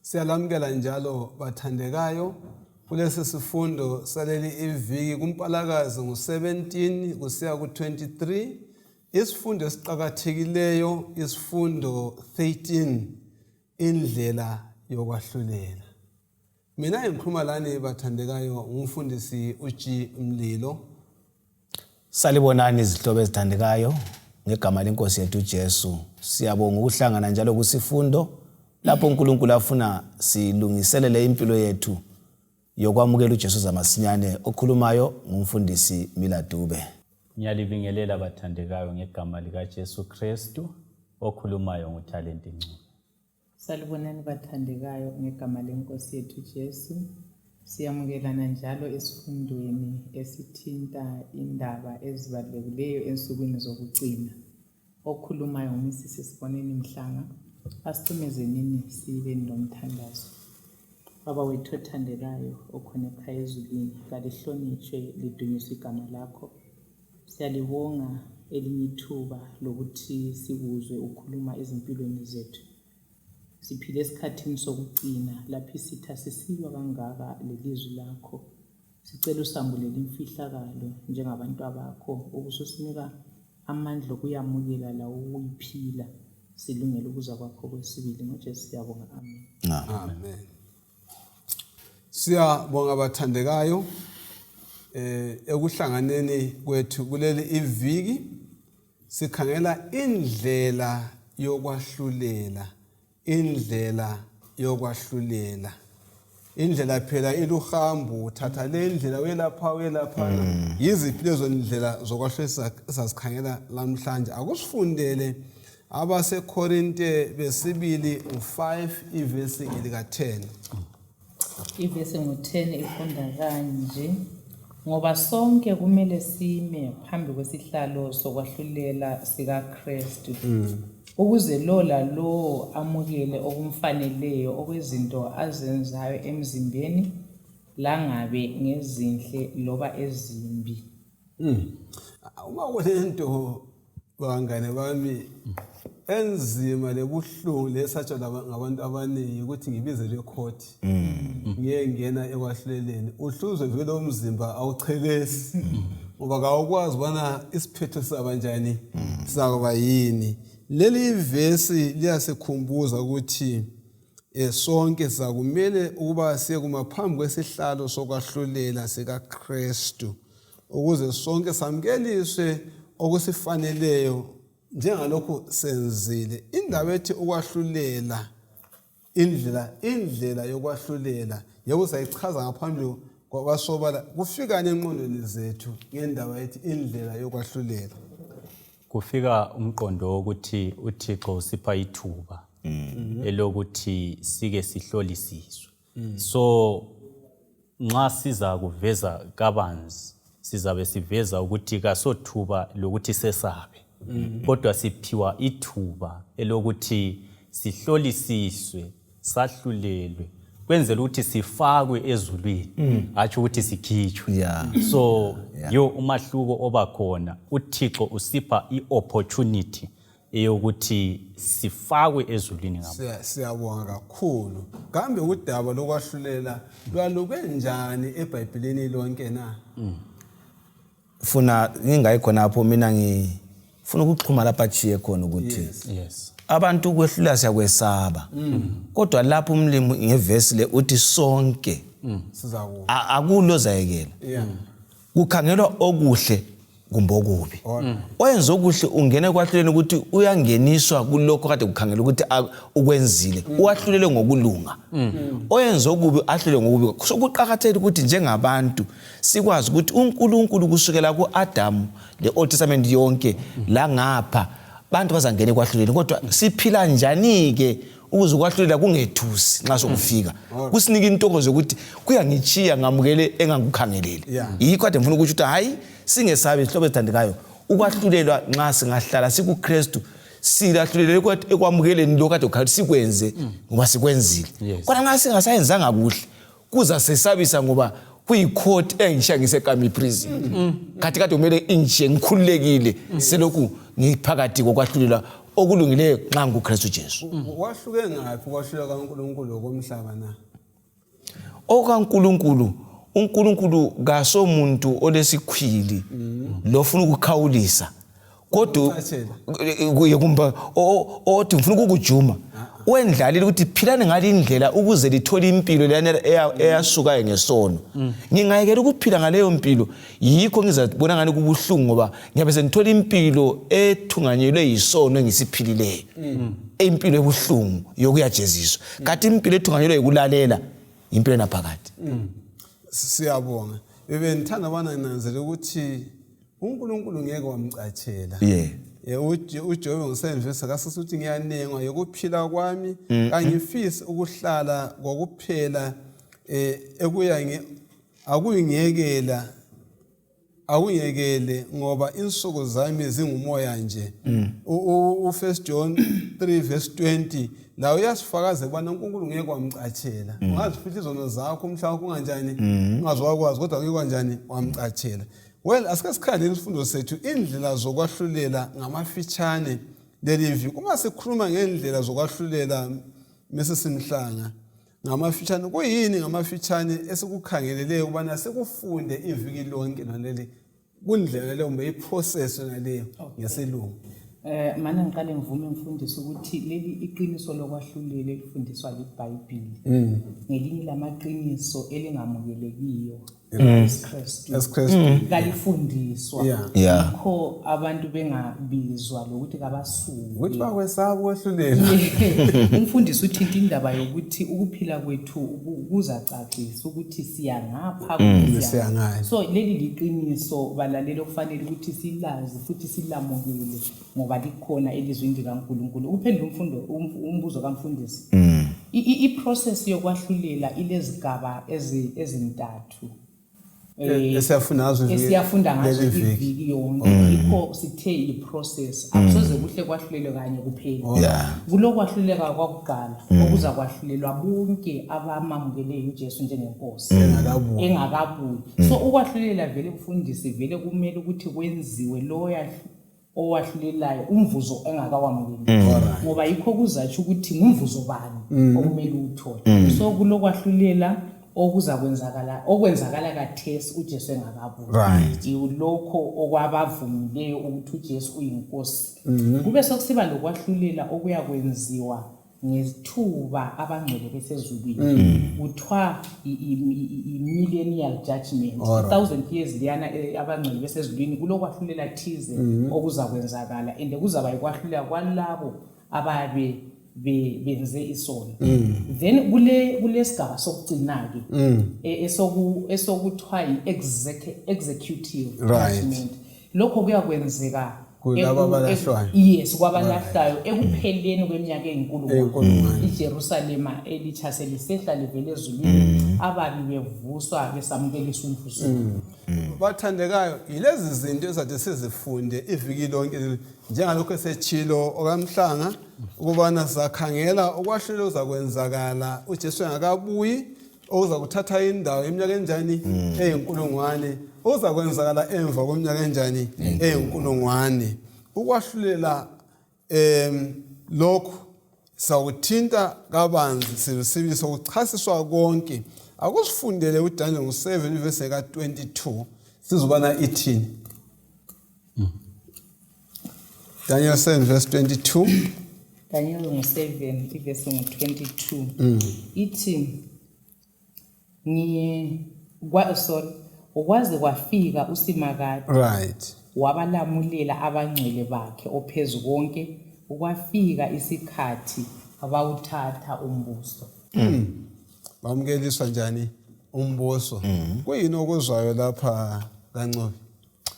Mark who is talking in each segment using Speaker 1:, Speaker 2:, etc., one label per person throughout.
Speaker 1: Siyalamukela njalo bathandekayo kulesi sifundo saleli iviki kumpalakazi ngo-17 kusiya ku-23 isifundo esiqakathekileyo isifundo 13 indlela yokwahlulela. Mina ngikhuluma lani bathandekayo ngumfundisi Uhlelo.
Speaker 2: Salibonani izihlobo ezithandekayo ngegama lenkosi yethu Jesu. Siyabonga ukuhlangana njalo kusifundo lapho uNkulunkulu afuna silungiselele impilo yethu yokwamukela uJesu zamasinyane. Okhulumayo ngumfundisi Ndebele.
Speaker 3: Ngiyalibingelela bathandekayo ngegama lika Jesu Kristu. Okhulumayo nguTalent Ncube.
Speaker 4: Salibonani bathandekayo ngegama lenkosi yethu Jesu. Siyamukelana njalo esifundweni esithinta indaba ezibalulekileyo ensukwini zokugcina. Okhulumayo nguMsisi Siboneni Mhlanga. Asithumezeni sibe nomthandazo. Baba wethu othandekayo okhona ekhaya ezulwini, kalihlonitshwe lidunyiswe igama lakho. Siyalibonga elinye ithuba lokuthi sikuzwe ukhuluma ezimpilweni zethu. Siphile esikhathini sokugcina lapho isitha sisilwa kangaka lelizwi lakho. Sicela usambulele imfihlakalo njengabantu bakho ukususinika amandla okuyamukela la ukuyiphila. Silungele ukuza kwakho kwesibili ngoJesu siyabonga, amen.
Speaker 1: Amen. Siyabonga bathandekayo ekuhlanganeni kwethu kuleli iviki sikhangela indlela yokwahlulela. Indlela yokwahlulela. Indlela phela iluhambo, uthatha le ndlela welapha yiziphi lezo ndlela zokwahlulela sasikhangela namhlanje. Akusifundele abaseKorinte besibili 5 ivesi lika-10.
Speaker 4: Ivesi ngo-10 ifunda kanje: ngoba sonke kumele sime phambi kwesihlalo sokwahlulela sikaKristu, ukuze lo amukele okumfaneleyo okwezinto azenzayo emzimbeni, langabe ngezinhle loba ezimbi.
Speaker 1: Uma kunento bangane bami enzima lebuhlungu lesatshelwa ngabantu abaningi ukuthi ngibize le court ngiyengena ekwahluleleni, uhluzwe vele umzimba awuchelesi ngoba kawukwazi bona isiphetho sabanjani sakuba yini. Leli ivesi liyasikhumbuza ukuthi sonke sakumele ukuba siye kumaphambi kwesihlalo sokwahlulela sikaKristu ukuze sonke samkeliswe okusifaneleyo njengalokho senzile. Indaba ethi ukwahlulela, indlela yokwahlulela yebo sayichaza ngaphambi kwabasobala kufika engqondweni zethu ngendaba ethi indlela yokwahlulela.
Speaker 3: Kufika umqondo wokuthi uThixo usipha ithuba elokuthi sike sihlolisiswe. So nxa siza kuveza kabanzi sizabe siveza ukuthi kasothuba lokuthi sesabe, kodwa siphiwa ithuba elokuthi sihlolisiswe, sahlulelwe, kwenzela ukuthi sifakwe ezulwini, atsho ukuthi sikhitshwe. So yo umahluko obakhona, uThixo usipha i-opportunity eyokuthi sifakwe ezulwini ngapha.
Speaker 1: Siyabonga kakhulu. Kambe udaba lokwahlulela lwalukwe njani eBhayibhelini lonke na?
Speaker 2: Funa ngingayikhona lapho mina ngifuna ukuxhuma lapha achiye khona ukuthi abantu ukwehlula siyakwesaba, kodwa lapho umlimi ngevesi le uthi sonke
Speaker 1: sizakuba
Speaker 2: akulo zayekela. Kukhangelwa okuhle kumbe okubi. Oyenza okuhle ungena ekwahluleni ukuthi uyangeniswa kulokho kade kukhangela ukuthi ukwenzile, uwahlulele ngokulunga. Oyenza okubi ahlule ngokubi. So kuqhakathekile ukuthi njengabantu sikwazi ukuthi uNkulunkulu kusukela kuAdam le Old Testament yonke la ngapha bantu bazangena ekwahluleni, kodwa siphila njani ke ukuze ukwahlulela kungethusi nxa sokufika. Kusinika intokozo ukuthi kuyangichiya ngamukele engangikukhangeleli. Yikho ade ngifuna ukuthi hayi singesabi ihlobo ezithandekayo ukwahlulelwa nxa singahlala sikuKristu silahlulele ekwamukeleni lokho kade ukhathi sikwenze ngoba sikwenzile. Kodwa nxa singasayenzanga kuhle kuza sesabisa ngoba kuyicourt engisha ngisekami prison. Kathi kade kumele inje ngikhululekile selokhu ngiphakathi kokwahlulelwa okulungileyo nxa nguKristu Jesu.
Speaker 1: Wahluke ngaphi ukwahlulela kaNkulunkulu komhlaba na?
Speaker 2: OkaNkulunkulu, uNkulunkulu kasomuntu olesikhwili lofuna ukukhawulisa. Kodwa kumba othi ngifuna ukukujuma. Wendlalile ukuthi philani ngale indlela ukuze lithole impilo lena eyasukayo ngesono. Ngingayekela ukuphila ngaleyo mpilo, yikho ngizabona ngani kubuhlungu ngoba ngiyabe sengithola impilo ethunganyelwe yisono engisiphilileyo. Impilo ebuhlungu yokuyajeziswa. Kanti impilo ethunganyelwe ukulalela impilo naphakathi.
Speaker 1: Siyabonga. Bengithanda bana nanzele ukuthi uNkulunkulu ngeke wamcatshela. uJobe ngosenvesa kasisuthi ngiyanengwa yokuphila kwami angifisi ukuhlala kokuphela ekuya akuyekele ngoba insuku zami zingumoya nje. U1 John 3:20 la uyasifakaza kubana uNkulunkulu ngeke wamcatshela. Ungazifithi izono zakho umhlaba kunganjani ungazwakwazi kodwa ngeke kanjani wamcatshela. Well, asike sikhangele isifundo sethu indlela zokwahlulela ngamafitshane lelivi. Uma sikhuluma ngendlela zokwahlulela mase simhlanga ngamafitshane kuyini ngamafitshane esikukhangeleleyo kubana sekufunde iviki lonke naleli kundlela leyo mbe iprocess naleyo ngesilungu.
Speaker 4: Mana ngiqale ngivume mfundisi ukuthi leli iqiniso lokwahlulela elifundiswa liBhayibheli ngelinye lamaqiniso elingamukelekiyo eSkristu kalifundiswa kho abantu bengabizwa lokuthi kabasuku
Speaker 1: ukuthi bakwesaba ukwahlulela.
Speaker 4: Umfundisi uthinta indaba yokuthi ukuphila kwethu kuzacacisa ukuthi siya ngapha
Speaker 1: siya.
Speaker 4: So leli liqiniso balalelo okufanele ukuthi silazi futhi silamukele ngoba likhona elizwini likaNkulunkulu. Uphendula umbuzo kaMfundisi. I-process yokwahlulela ilezigaba ezintathu. Esiyafunda ngazo iviki yonke. Ikho sithe i-process akusoze kuhle kwahlulelwe kanye kuphela. Kulokwahlulela kwakuqala okuza kwahlulelwa bonke abamamukeleyo uJesu njengenkosi engakabuyi. So ukwahlulela vele umfundisi vele kumele ukuthi kwenziwe loya owahlulelayo umvuzo engakawamukeli ngoba yikho kuzatsho ukuthi ngumvuzo bani okumele uthole. So kulokwahlulela okuza okwenzakala kaThesi uJesu engakabuyi. Lokho okwabavumileyo ukuthi uJesu uyinkosi. Kube sokusiba lokwahlulela okuya kwenziwa ngesithuba abangcwele besezulwini kuthiwa i-millennial judgment 1000 years liyana abangcwele besezulwini kulokwahlulela thize okuza kwenzakala and kuzaba yikwahlulela kwalabo ababe benze isono. Then kulesigaba sokugcina ke esokuthiwa i-executive judgment. Lokho kuyakwenzeka yes kwabalahlayo ekupheleni kweminyaka eyinkulungwane iJerusalema elitsha selisehla livele ezulwini ababi bevuswa besamukelisa umvuzo.
Speaker 1: Bathandekayo yilezi zinto ezathi sizifunde iviki lonke njengalokho esetshilo okamhlanga ukubana sakhangela ukwahlulela uzakwenzakala uJesu engakabuyi oza kuthatha indawo eminyaka enjani eyinkulungwane oza kwenzakala emva kweminyaka enjani eyinkulungwane. Ukwahlulela lokho sawuthinta kabanzi sibisibisa ukuchasiswa konke. Akusifundele uDaniel 7 verse ka 22 sizobana ithini. Daniel 7 verse 22.
Speaker 4: Daniel 7 verse 22 ithi ukwaze kwafika uSimakade wabalamulela abangcwele bakhe ophezu konke ukwafika isikhathi abawuthatha umbuso.
Speaker 1: Bamukeliswa njani umbuso? Kuyini okuzwayo lapha kaNcobi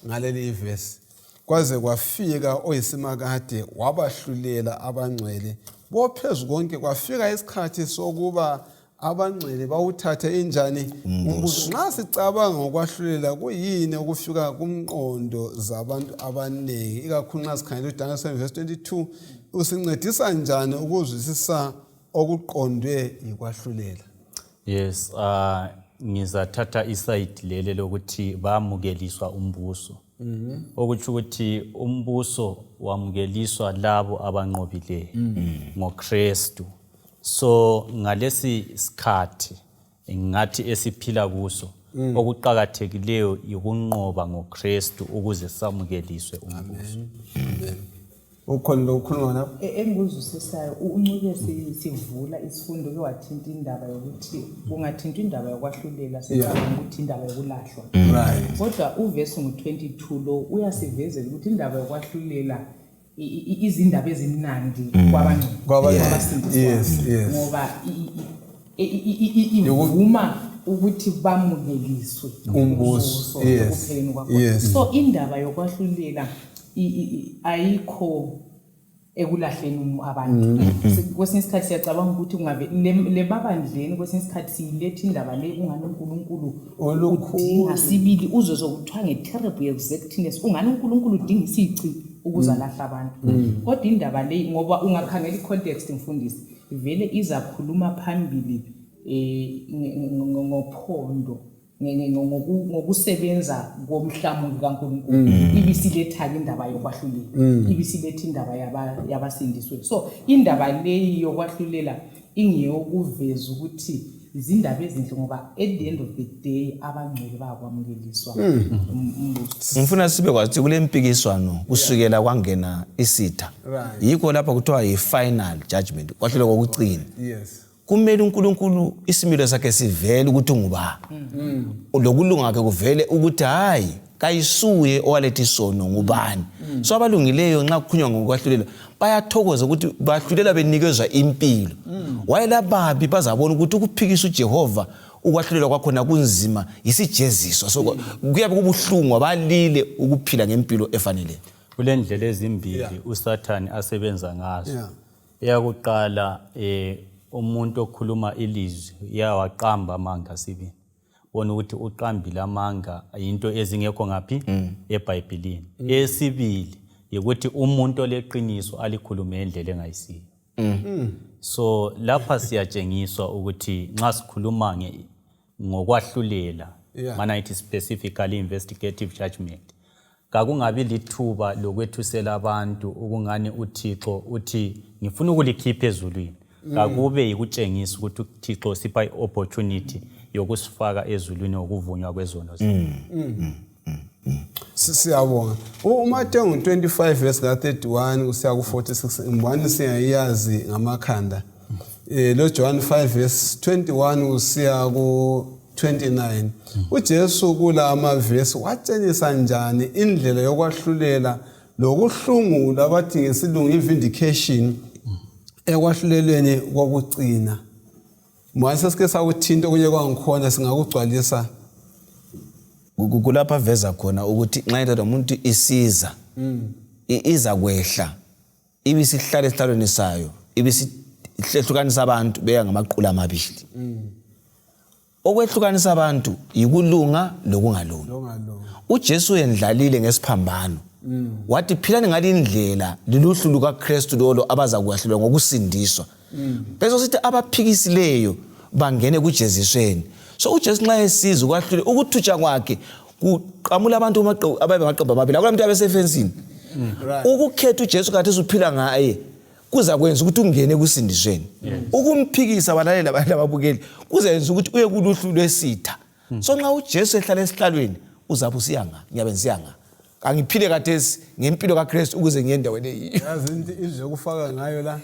Speaker 1: ngaleli verse? Kwaze kwafika oyiSimakade wabahlulela abangcwele bophezu konke kwafika isikhathi sokuba abangcwele bawuthathe injani umbuso. Nxa sicabanga ngokwahlulela kuyini okufika kumqondo zabantu abaningi ikakhulu nxa sikhangela uDaniel 7 verse 22 usincedisa njani ukuzwisisa okuqondwe yikwahlulela?
Speaker 3: Yes, ngizathatha iside lele lokuthi bamukeliswa umbuso. okuthi ukuthi umbuso wamukeliswa labo abanqobileyo ngoKristu. So ngalesi sikhathi ngathi esiphila kuso okuqhakathekileyo yikunqoba ngoKristu ukuze samukeliswe umbuso.
Speaker 1: Ukhona lokukhuluma lapho?
Speaker 4: Engibuzisayo uNcube sivula isifundo ke wathinta indaba yokuthi kungathinta indaba yokwahlulela secabanga ukuthi indaba yokulahlwa.
Speaker 1: Right.
Speaker 4: Kodwa uvesi ngo-22 lo uyasivezela ukuthi indaba yokwahlulela izindaba ezimnandi kwabasindiswa.
Speaker 1: Yes.
Speaker 4: Ngoba ivuma ukuthi bamukeliswe
Speaker 1: umbuso.
Speaker 4: ekupheleni kwakho. So indaba yokwahlulela ayikho ekulahleni abantu. Kwesinye isikhathi siyacabanga ukuthi kungabe le babandleni kwesinye isikhathi silethe indaba le ungani uNkulunkulu udinga sibili uzo zokuthiwa nge-terrible exactness ungani uNkulunkulu udinga isici ukuzalahla abantu. Kodwa indaba le ngoba ungakhangela i-context mfundisi vele izakhuluma phambili ngophondo ngokusebenza komhlamuki kaNkulunkulu ibisiletha indaba yokwahlulela ibisiletha indaba yabasindiswe. So indaba leyi yokwahlulela ingeyokuveza ukuthi izindaba ezinhle ngoba at the end of the day abangcwele bayakwamukeliswa.
Speaker 2: Ngifuna sibe kwathi kule mpikiswano kusukela kwangena isitha yikho lapha kuthiwa yi-final judgment kwahlulela kokugcina.
Speaker 1: Yes.
Speaker 2: Kumele uNkulunkulu isimilo sakhe sivele ukuthi unguba lokulunga kwakhe kuvele ukuthi hayi kayisuye owaletha isono ngubani. So abalungileyo nxa kukhulunywa ngokwahlulela bayathokoza ukuthi bahlulela benikezwa impilo. Wayelababi bazabona ukuthi ukuphikisa uJehova ukwahlulela kwakhona kunzima isijeziso. So kuyabe kubuhlungu abalile ukuphila ngempilo efanele.
Speaker 3: Kule ndlela ezimbili uSathane asebenza ngazo. Eyakuqala umuntu okhuluma ilizwi yawaqamba amanga sibili. Bona ukuthi uqambile amanga into ezingekho ngapi eBhayibhelini. Esibili ukuthi umuntu oleqiniso alikhulume endlela engayisiyo. So lapha siyatshengiswa ukuthi nxa sikhuluma ngokwahlulela mana it specifically investigative judgment kakungabi lithuba lokwethusela abantu ukungani uThixo uthi ngifuna ukulikhipha ezulwini. Kakube yikutshengisa ukuthi uThixo sipha i-opportunity yokusifaka ezulwini okuvunywa kwezono.
Speaker 1: Siyabonga. uMateyu 25 verse 31 kusiya ku46 imbani siyayazi ngamakhanda. Lo John 5 verse 21 kusiya ku29 uJesu kula amavesi watshengisa njani indlela yokwahlulela lokuhlungula abathi ngesilungu i-vindication ekwahlulelweni kokugcina. Manje sike sakuthinta kunye kwangikhona singakugcwalisa
Speaker 2: kulapha veza khona ukuthi nxa into umuntu isiza iza kwehla ibisihlala esihlalweni sayo ibisihlukanisa abantu beya ngamaqula amabili. Okwehlukanisa abantu yikulunga lokungalungi. uJesu uyendlalile ngesiphambano wathi philani ngalindlela liluhlu lukaKristu lolo abaza kuyahlulela ngokusindiswa. Bese sithi abaphikisileyo bangene kujezisweni. So uJesu nxa esiza ukwahlulela ukuthutsha kwakhe kuqamula abantu ababe maqembu amabili akumuntu abesefensini. Ukukhetha uJesu kathi usuphila ngaye kuza kwenza ukuthi ungene kusindisweni. Ukumphikisa balalela ababukeli kuzenza ukuthi uye kuluhlu lwesitha. So nxa uJesu ehlala esihlalweni uzabe usiyanga ngiyabe ngisiyanga angiphile kathesi ngempilo kaKristu ukuze ngiye endaweni eyiyo.
Speaker 1: Yazi indlela yokufaka ngayo la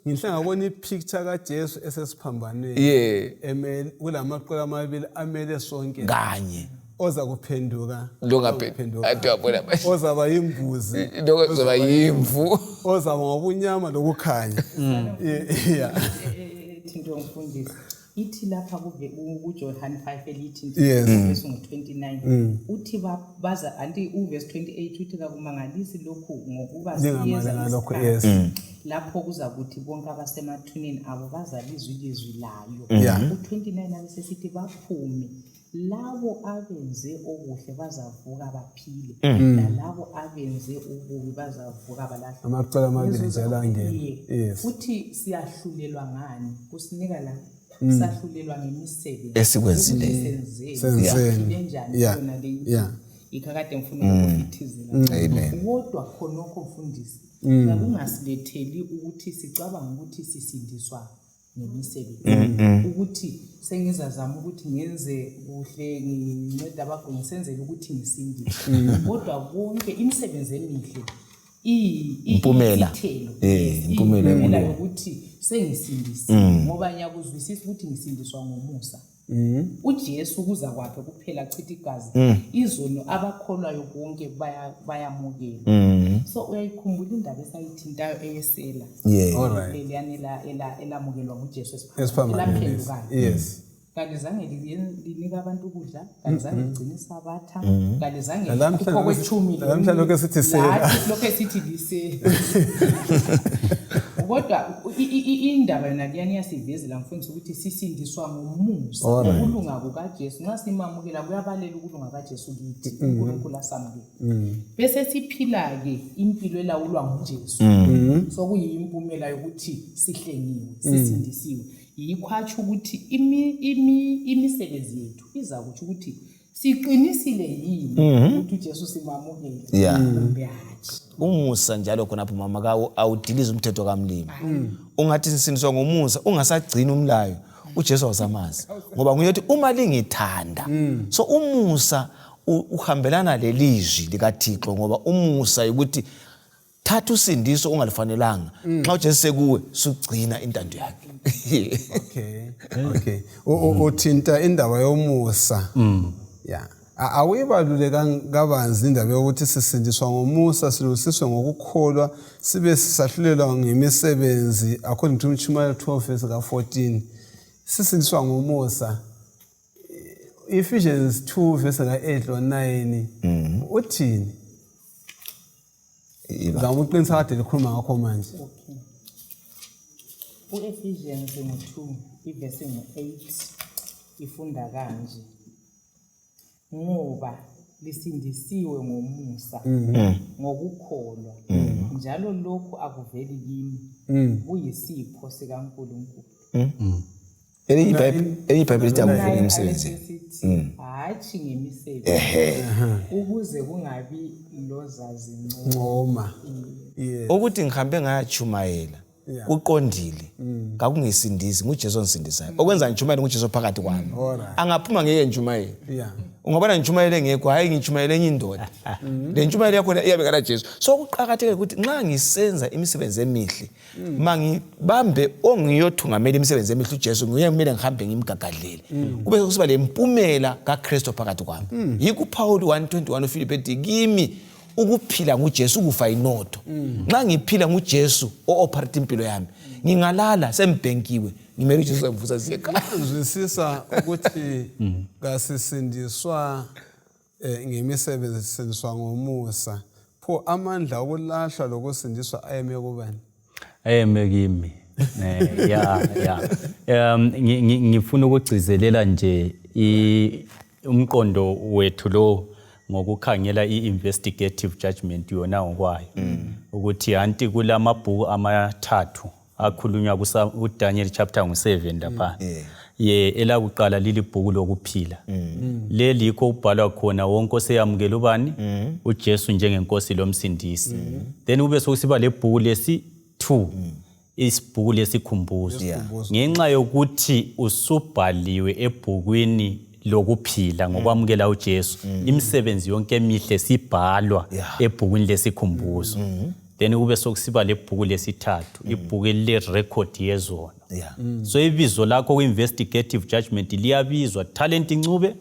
Speaker 1: ngihle ngabona ipicture kaJesu esesiphambanweni emele kulamaqola amabili amele sonke
Speaker 2: kanye
Speaker 1: oza kuphenduka
Speaker 2: lokaphenduka athi wabona manje
Speaker 1: ozaba yimbuzi
Speaker 2: lokuzoba yimvu
Speaker 1: ozaba ngobunyama lokukhanya.
Speaker 4: Thinto ngifundisa ithi lapha kuJohn 5 elithi verse 29 uthi baza anti uverse 28 uthi kakumangalisi lokhu ngokuba siyeza lapho kuza kuthi bonke abasemathuneni abo bazalizwa ilizwi layo. U29 abesesithi baphume labo abenze okuhle bazavuka baphile nalabo abenze ububi bazavuka balahla.
Speaker 1: Amaqala amabili njalo angene.
Speaker 4: Futhi siyahlulelwa ngani kusinika la sahlulelwa ngemisebenzi
Speaker 2: esikwenzile
Speaker 4: senzeni yona le ikakade ngifuna ukufithizela.
Speaker 2: Amen.
Speaker 4: Kodwa khonokho mfundisi kungasiletheli ukuthi sicabanga ukuthi sisindiswa ngemisebenzi ukuthi sengizazama ukuthi ngenze kuhle nginceda abaguli ngisenzele ukuthi ngisindiswe kodwa konke imisebenzi emihle
Speaker 2: impumela
Speaker 4: impumela yokuthi sengisindisiwe ngoba ngiyakuzwisisa ukuthi ngisindiswa ngomusa. uJesu kuza kwakhe kuphela achitha igazi izono abakholwayo konke bayamukela. So uyayikhumbula indaba esayithintayo eyesela leliyani elamukelwa nguJesu esiphambanweni.
Speaker 1: Yes.
Speaker 4: Kanti zange linika abantu ukudla, kanti zange ligcine isabatha, kanti zange kupho kwetshumi
Speaker 1: lamhla lokho esithi sela.
Speaker 4: Lokho esithi lise. Kodwa indaba yona liyani yasivezela mfundisi ukuthi sisindiswa ngomusa ukulunga kukaJesu. Nxa simamukela kuyabalela ukulunga kaJesu kithi uNkulunkulu asamukela. Bese siphila ke impilo elawulwa nguJesu. So kuyimpumela yokuthi sihlengiwe, sisindisiwe. Yikhwatsha ukuthi imisebenzi yethu iza kuthi ukuthi siqinisile yini ukuthi uJesu simamukele.
Speaker 2: Umusa njalo khonapho mama kawo awudiliza umthetho kaMlimi. Ungathi sisindiswa ngomusa ungasagcini umlayo uJesu awusamazi ngoba nguye uthi uma lingithanda. So umusa uhambelana lelizwi likaThixo ngoba umusa ukuthi thatha usindiso ungalifanelanga nxa uJesu sekuwe sugcina intando yakhe.
Speaker 1: Okay. Uthinta indaba yomusa. Yeah. Awuyibaluleka kabanzi indaba yokuthi sisindiswa ngomusa silusiswe ngokukholwa sibe sisahlulelwa ngemisebenzi according to Mtshumayelo 12 verse 14. Sisindiswa ngomusa. Ephesians 2 verse 8 or 9 uthini? Zama uqinisa kade likhuluma ngakho manje.
Speaker 4: Ephesians 2 verse 8 ifunda kanje. Ngoba lisindisiwe ngomusa ngokukholwa njalo lokhu akuveli kimi kuyisipho sikaNkulunkulu.
Speaker 2: Elinye iBhayibheli lithi akuveli emsebenzini.
Speaker 4: Hayi ngemisebenzi ukuze kungabi lozazi
Speaker 1: ncoma.
Speaker 2: Ukuthi ngihambe ngayachumayela uqondile kakungisindisi nguJesu ongisindisayo okwenza ngichumayele nguJesu phakathi kwami angaphuma ngeke ngichumayele ungabona ngichumayele ngekho hayi ngichumayele enye indoda le nchumayele yakho iyabe kana Jesu. So kuqhakathekile ukuthi nxa ngisenza imisebenzi emihle mangibambe ongiyothungamela imisebenzi emihle uJesu nguye kumele ngihambe ngimgagadlele kube kusiba lempumela kaKristu phakathi kwami. Yikho Paul 1:21 uFilipi ethi kimi ukuphila nguJesu ukufa inotho. Nxa ngiphila nguJesu ooperate impilo yami ngingalala sembhenkiwe ngimele uJesu amvusa sikhaya.
Speaker 1: Uzwisisa ukuthi kasisindiswa ngemisebenzi sisindiswa ngomusa. Pho amandla okulahlwa lokusindiswa ayeme kubani?
Speaker 3: Ayeme kimi. Ngifuna ukugcizelela nje umqondo wethu lo ngokukhangela i-investigative judgment yona ngokwayo ukuthi anti kulamabhuku amathathu akhulunywa kuDaniel chapter 7 lapha elakuqala lilibhuku lokuphila leli yikho ubhalwa khona wonke oseyamukela ubani uJesu njengenkosi lomsindisi. Then kube sokusiba lebhuku lesi-2 isibhuku lesikhumbuzo ngenxa yokuthi usubhaliwe ebhukwini lokuphila ngokwamukela uJesu imisebenzi yonke emihle sibhalwa ebhukwini lesikhumbuzo. Then kube sokusiba lebhuku lesi-3 ibhuku le-record yezono. So ibizo lakho ku-investigative judgment liyabizwa talent incube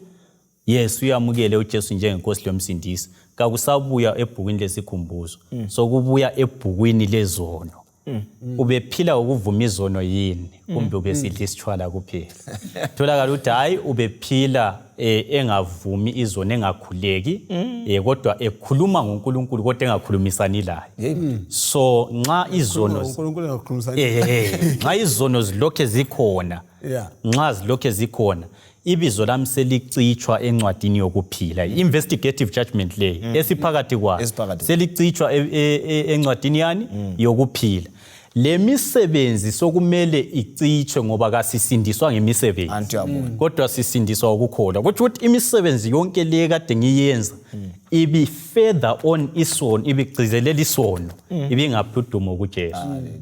Speaker 3: yes uyamukele uJesu njengenkosi lomsindisi kakusabuya ebhukwini lesikhumbuzo so kubuya ebhukwini lezono. Ubephila ukuvuma izono yini kumbe ubesidla isitshwala kuphela. Tholakala ukuthi hayi ubephila engavumi izono engakhuleki kodwa ekhuluma ngoNkulunkulu kodwa engakhulumisani laye. So nxa izono
Speaker 1: uNkulunkulu engakhulumisani
Speaker 3: nxa izono zilokhe zikhona nxa zilokhe zikhona ibizo lami selicitshwa encwadini yokuphila investigative judgment leyo esiphakathi kwayo selicitshwa encwadini yani yokuphila. le misebenzi sokumele icitshwe ngoba kasisindiswa ngemisebenzi kodwa sisindiswa ukukholwa kuthi imisebenzi yonke le kade ngiyenza ibi further on isono ibigcizelela isono ibingaphuduma kuJesu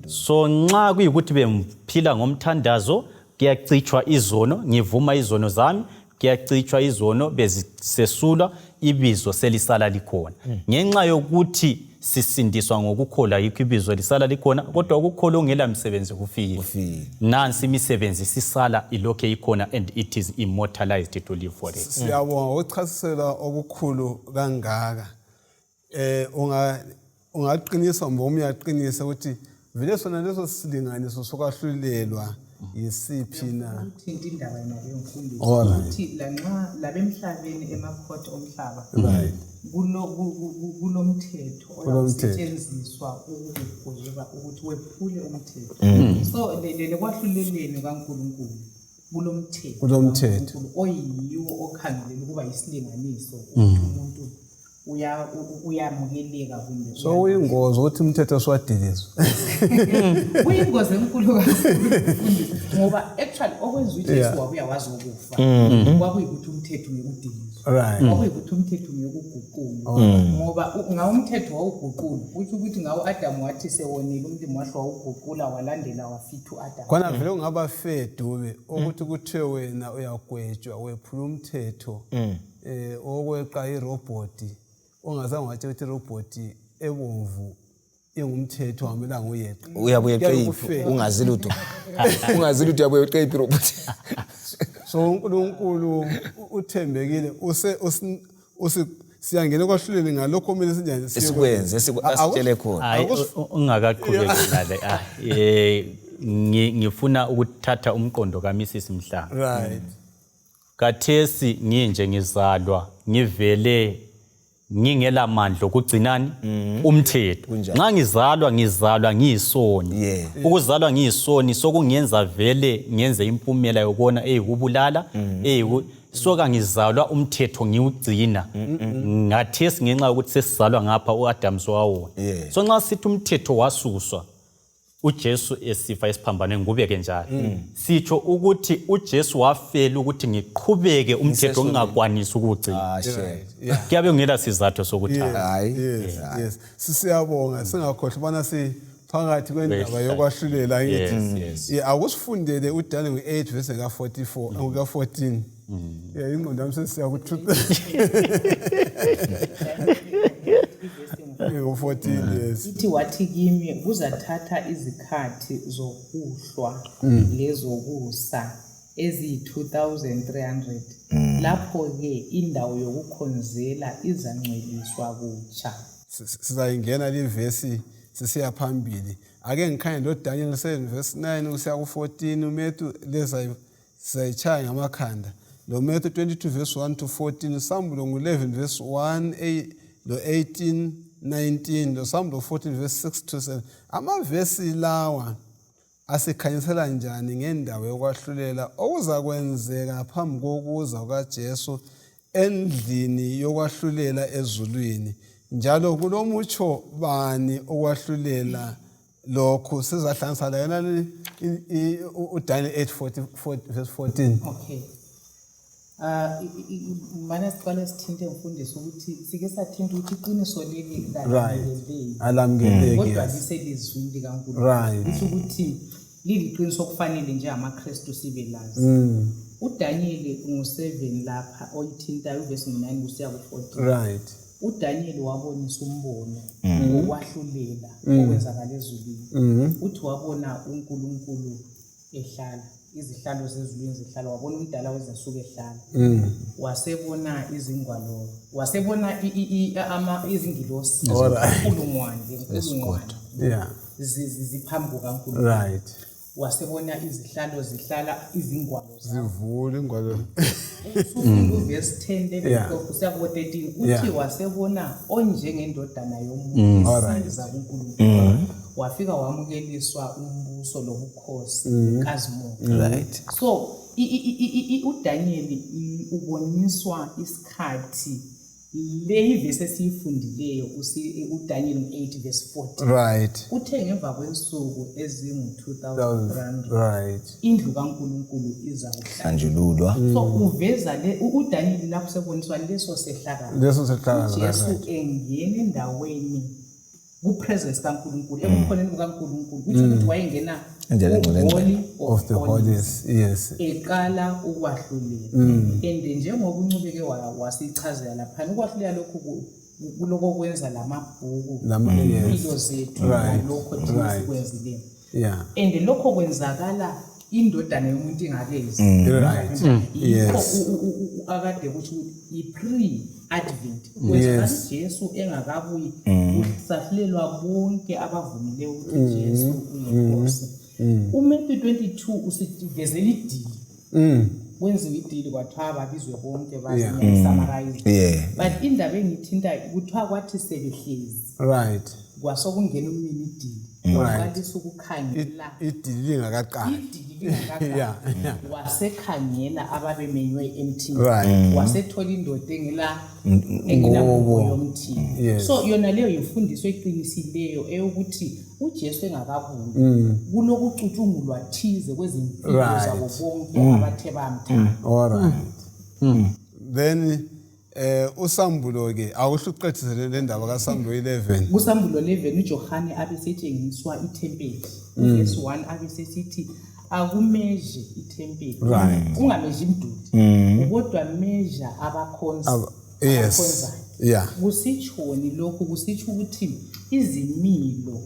Speaker 3: so nxa kuyikuthi bemphila ngomthandazo kuyacitshwa izono ngivuma izono zami kuyacitshwa izono bezisesulwa ibizo selisala likhona ngenxa yokuthi sisindiswa ngokukholwa yikho ibizo lisala likhona kodwa ukukholwa ongela msebenzi kufike nansi imisebenzi sisala ilokhe ikhona and it is immortalized to live forever.
Speaker 1: Siyabonga ukuchasisela okukhulu kangaka ungaqinisa ngoba uyaqinisa ukuthi vele sona leso silinganiso sokwahlulelwa yisiphi na
Speaker 4: uthinta indaba yaleyo mfundiso ukuthi lanxa labemhlabeni emakhoti omhlaba kulomthetho osetshenziswa ukugweba ukuthi wephule umthetho so lele kwahluleleni kaNkulunkulu kulomthetho oyiwo okhangelela ukuba isilinganiso ukuthi umuntu uyamukeleka kumbe
Speaker 1: so uyingozi ukuthi umthetho swadilizwa
Speaker 4: uyingozi enkulu kakhulu ngoba actually okwenza uJesu wabuya wazi ukufa kwakuyikuthi umthetho uyekudilizwa kwakuyikuthi umthetho uyekuguqulwa ngoba ngawumthetho wawuguqulwa uthi ukuthi ngawo Adam wathi sewonile umlimo wahle wawuguqula walandela wafithu Adam
Speaker 1: khona vele ungaba fedube ukuthi kuthiwe wena uyagwetshwa wephula umthetho okweqa iroboti ongazange wathi ukuthi iroboti ebomvu ingumthetho wamelanga uyeqa
Speaker 2: uyabuye qeyiphi ungazi lutho uyabuye qeyiphi iroboti
Speaker 1: so uNkulunkulu uthembekile siyangena kwahluleli ngalokho kumele sinjani
Speaker 2: sikwenze asitshele khona
Speaker 3: ungakaqhubeki ngifuna ukuthatha umqondo kaMrs Mhlanga kathesi nginje ngizalwa ngivele ngingela mandla okugcinani umthetho nxa ngizalwa ngiyisoni ukuzalwa ngiyisoni sokungenza vele ngenze impumela yokona eyikubulala soka ngizalwa umthetho ngiwugcina ngathesi ngenxa ukuthi sesizalwa ngapha uAdam sowawona so nxa sithi umthetho wasuswa uJesu esifa esiphambanweni kubeke njalo sitsho ukuthi uJesu wafela ukuthi ngiqhubeke umthetho ngingakwanisi ukugcina kuyabe ngela sizathu sokuthatha
Speaker 1: yes siyabonga singakhohle bana siphakathi kwendaba yokwahlulela ngithi akusifundele uDaniel 8 verse ka44 ka14 ingqondo yami sesiyakuthuka 14 yes
Speaker 4: ithi wathi kimi kuzathatha izikhathi zokuhlwa lezokusa eziyi-2300 lapho-ke indawo yokukhonzela izangcweliswa kutsha
Speaker 1: sizayingena livesi sisiya phambili ake ngikhanye lo Daniel 7 verse 9 kusiya ku14 uMatthew leza sayitshaya ngamakhanda lo Matthew 22 verse 1 to 14 Psalm 11 verse 1 lo 18 19 lo Psalm 14 verse 6 to 7 amavesi lawa asikhanyisela njani ngendawo yokwahlulela okuza kwenzeka phambi kokuza kukaJesu endlini yokwahlulela ezulwini njalo kulomutsho bani okwahlulela lokho sizahlanganisa la yena uDaniel 8:44 verse 14
Speaker 4: okay mana siqale sithinte mfundisi ukuthi sike sathinta ukuthi iqiniso leli
Speaker 1: alamkeleki
Speaker 4: kodwa liselizwini kaNkulunkulu ukuthi ukuthi liliqiniso kufanele nje amaKristu sibe lazi uDaniel ngo7 lapha oyithinta uvesi 9 kusiya ku14 uDaniel wabonisa umbono wokwahlulela okwenzakala ezulwini uthi wabona uNkulunkulu ehlala izihlalo zezulwini zihlala wabona umdala wezinsuku ehlala wasebona izingwalo wasebona izingilosi enkulunkwane ziphambi kukaNkulunkulu wasebona izihlalo zihlala izingwalo
Speaker 1: zivula ingwalo
Speaker 4: verse 10 lebekho kusiya ku13 uthi wasebona onjengendodana yomuntu isiza kuNkulunkulu wafika wamukeliswa umbuso lobukhosi kaZimo so uDaniel uboniswa isikhathi le ivesi esiyifundileyo uDaniel 8 verse 40
Speaker 1: Right.
Speaker 4: uthe ngemva kwensuku ezingu-2000
Speaker 1: Right.
Speaker 4: indlu kaNkulunkulu
Speaker 2: Sanjululwa.
Speaker 4: so uveza uDaniel lapho seboniswa leso sehlakalo
Speaker 1: Leso sehlakalo,
Speaker 4: uJesu
Speaker 1: right.
Speaker 4: engena endaweni kupresence kaNkulunkulu ebukhoneni bukaNkulunkulu kuthi ukuthi wayengena Holy
Speaker 1: Of the holies. Yes.
Speaker 4: eqala ukwahlulela and njengoba uncubeke wasichazela lapha ukwahlulela lokhu kuloko kwenza lamabhuku impilo zethu lokho thina sikwenzileyo
Speaker 1: Yeah.
Speaker 4: and lokho kwenzakala indodana yomuntu ingakezi
Speaker 1: Right.
Speaker 4: yikho
Speaker 1: Yes.
Speaker 4: akade kuthi i-pre-advent kwenzakala uJesu engakabuyi usahlelwa bonke abavumileyo ukuthi Jesu uyinkosi. uMatthew 22 usivezela idili wenziwe idili kwathiwa ababizwe bonke basesummarize but indaba engithinta kuthiwa kwathi sebehlezi
Speaker 1: Right.
Speaker 4: kwasokungena umnini idili waqalisa ukukhangela
Speaker 1: Idili lingakaqali. Yeah.
Speaker 4: wasekhangela ababemenywe emthini
Speaker 1: Right.
Speaker 4: wasethola indoda engenamoya yomthini so yona leyo yimfundiso eqinisileyo eyokuthi uJesu engakabuyi kunokucutshungulwa thize kwezimpilo zabo bonke abathe bamthanda.
Speaker 1: All right. Then usambulo ke awuhluqethisele le ndaba kaSambulo 11.
Speaker 4: Kusambulo 11 uJohane abesetshengiswa ithempeli verse 1 abesesithi akumeje ithempeli ungameje imduli kodwa measure abakhonza
Speaker 1: Yes. Yeah.
Speaker 4: kusitshoni lokho kusitsho ukuthi izimilo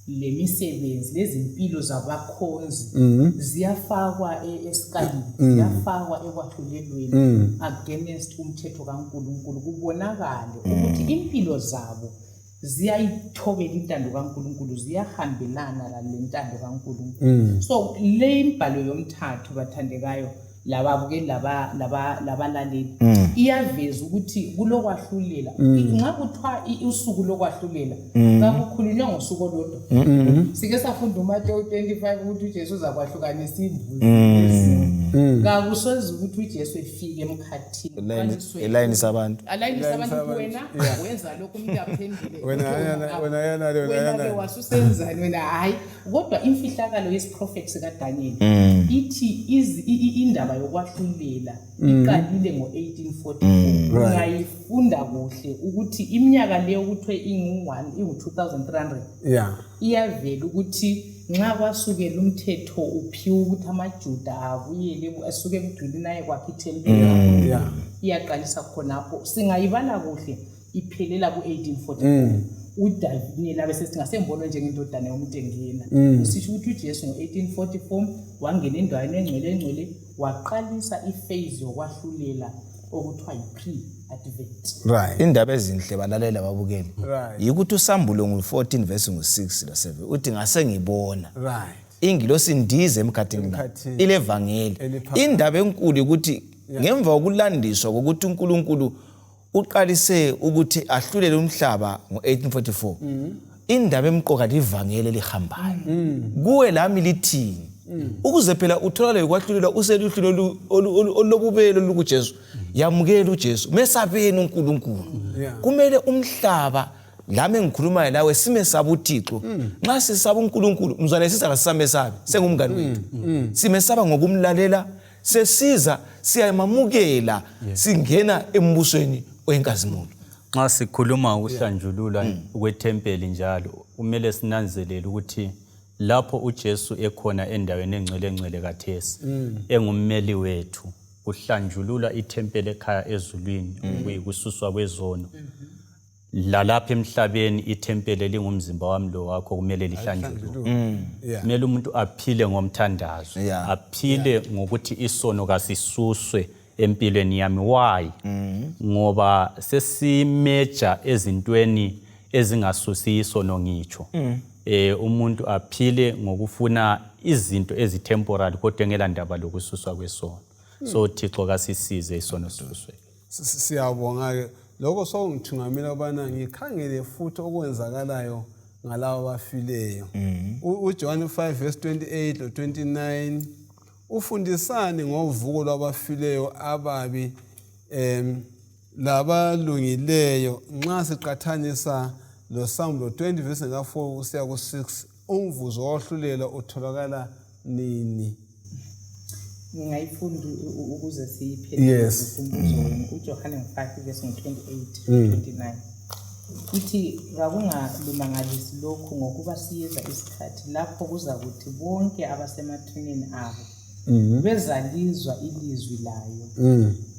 Speaker 4: lemisebenzi lezimpilo zabakhonzi ziyafakwa esikalini ziyafakwa ekwahlulelweni against umthetho kaNkulunkulu kubonakala ukuthi impilo zabo ziyayithobela intando kaNkulunkulu ziyahambelana nalentando kaNkulunkulu so le imbhalo yomthathu bathandekayo lababukeli labalaleli iyaveza ukuthi kulokwahlulela nxa kuthiwa usuku lokwahlulela kakukhulunywa ngosuku olodwa sike safunda uMateyu 25 ukuthi uJesu uzakwahlukanisa imbuzi kakusoze ukuthi uJesu efike emkhathini
Speaker 2: elayinisa abantu
Speaker 4: wena wenza lokho umuntu aphendule
Speaker 1: wena
Speaker 4: wasusenzani wena hayi kodwa imfihlakalo yesiprofeti sikaDaniel ithi indaba yokwahlulela iqalile ngo-1844 ungayifunda kuhle ukuthi iminyaka leyo kuthiwe ingu-2300 iyavela ukuthi nxa kwasukela umthetho uphiwa ukuthi amaJuda abuyele asuke emgqilini aye kwakhe ithempeli iyaqalisa khonapho singayibala kuhle iphelela ku-1844 uDaniel abesesithi ngasembonwe njengendodana yomuntu engena usisho ukuthi uJesu ngo-1844 wangena endaweni engcwele waqalisa iphase yokwahlulela okuthiwa yi-pre-advent.
Speaker 1: Right.
Speaker 2: Indaba ezinhle balalela babukeli yikuthi uSambulo ngu14 verse ngu6 no7 uthi ngase ngibona ingilosi ndize emkhathini ilevangeli indaba enkulu ukuthi ngemva kokulandiswa kokuthi uNkulunkulu uqalise ukuthi ahlulele umhlaba ngo1844 indaba emqoka livangeli lihambayo kuwe lami lithini ukuze phela utholakale ukwahlulela useluhlelo olobubelo lukuJesu yamukela uJesu mesabeni uNkulunkulu kumele umhlaba lami ngikhuluma nawe simesaba uThixo nxa sisaba uNkulunkulu mzwane sizasamesabe sengumngani wethu simesaba ngokumlalela sesiza siyamamukela singena embusweni oyenkazimulo
Speaker 3: nxa sikhuluma ukuhlanjululwa kwethempeli njalo kumele sinanzelele ukuthi lapho uJesu ekhona endaweni engcwele kathesi engummeli wethu uhlanjulula ithempeli ekhaya ezulwini kuyikususwa kwezono lalapha emhlabeni ithempeli lingumzimba wami lo wakho kumele lihlanjululwe kumele umuntu aphile ngomthandazo aphile ngokuthi isono kasisuswe empilweni yami why ngoba sesimeja ezintweni ezingasusi isono ngitsho umuntu aphile ngokufuna izinto ezitemporary kodwa engelandaba lokususwa kwesono so Thixo kasisize isono sisuswe
Speaker 1: siyabonga ke lokho sokungithungamela ubana ngikhangele futhi okwenzakalayo ngalawo abafileyo uJohn 5 verse 28 lo 29 ufundisane ngovuko lwabafileyo ababi labalungileyo nxa siqathanisa lo Psalm 20 verse 4 kusiya ku6 umvuzo wokwahlulela utholakala nini?
Speaker 4: Ngingayifunda ukuze siyiphelele
Speaker 1: Yes.
Speaker 4: umbuzo wenu. uJohane 5 verse 28-29 uthi kakungalumangalisi lokhu ngokuba siyeza isikhathi lapho kuzakuthi bonke abasemathuneni abo bezalizwa ilizwi layo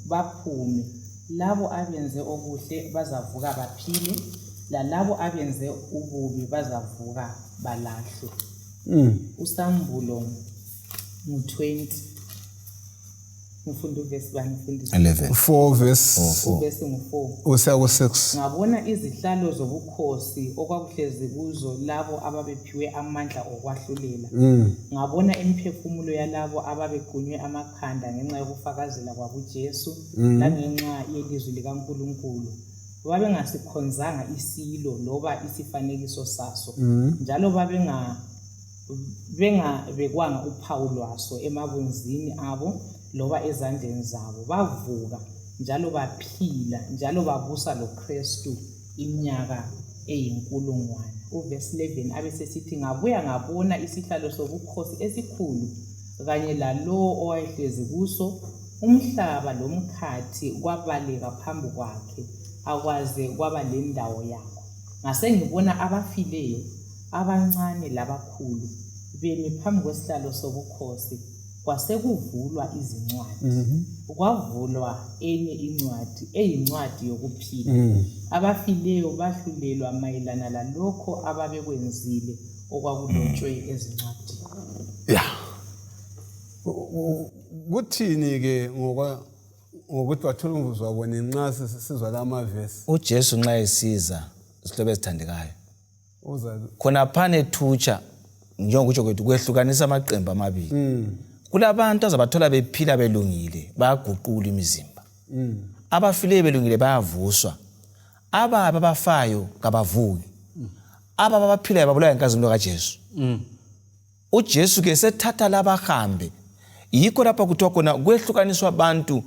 Speaker 4: baphume, labo abenze okuhle bazavuka baphile, lalabo abenze ububi bazavuka balahlwe. Usambulo 20 ngifunda verse
Speaker 2: 11.
Speaker 1: 4 verse
Speaker 4: verse 4
Speaker 1: usiya ku6.
Speaker 4: ngabona izihlalo zobukhosi okwakuhlezi kuzo labo ababephiwe amandla okwahlulela. Ngabona imiphefumulo yalabo ababequnywe amakhanda ngenxa yokufakazela kwakuJesu langenxa yelizwi likaNkulunkulu. Babengasikhonzanga isilo loba isifanekiso saso, njalo bekwanga uphawu lwaso emabunzini abo loba ezandleni zabo. Bavuka njalo baphila njalo babusa loKristu iminyaka eyinkulungwane. Uverse 11 abesesithi ngabuya ngabona isihlalo sobukhosi esikhulu kanye lalowo owayehlezi kuso, umhlaba lomkhathi kwabaleka phambi kwakhe akwaze kwaba lendawo yakho. Ngasengibona abafileyo abancane labakhulu bemi phambi kwesihlalo sobukhosi, kwasekuvulwa izincwadi. Kwavulwa enye incwadi eyincwadi yokuphila. Abafileyo bahlulelwa mayelana lalokho ababekwenzile okwakulotshwe ezincwadini.
Speaker 1: Kuthini ke ngokuthi bathola umvuzo wabo nxa sizwa lamavesi?
Speaker 2: uJesu nxa esiza isihlobo esithandekayo
Speaker 1: Uza
Speaker 2: khona phane thutsha njengokutsho kwethu kwehlukanisa amaqembu amabili. Kulabantu azabathola bephila belungile bayaguqula imizimba. Abafileyo belungile bayavuswa. Ababi abafayo kabavuki. Aba abaphilayo babulawa inkazimulo kaJesu. uJesu ke sethatha labahambe. Yikho lapha kuthiwa khona kwehlukaniswa abantu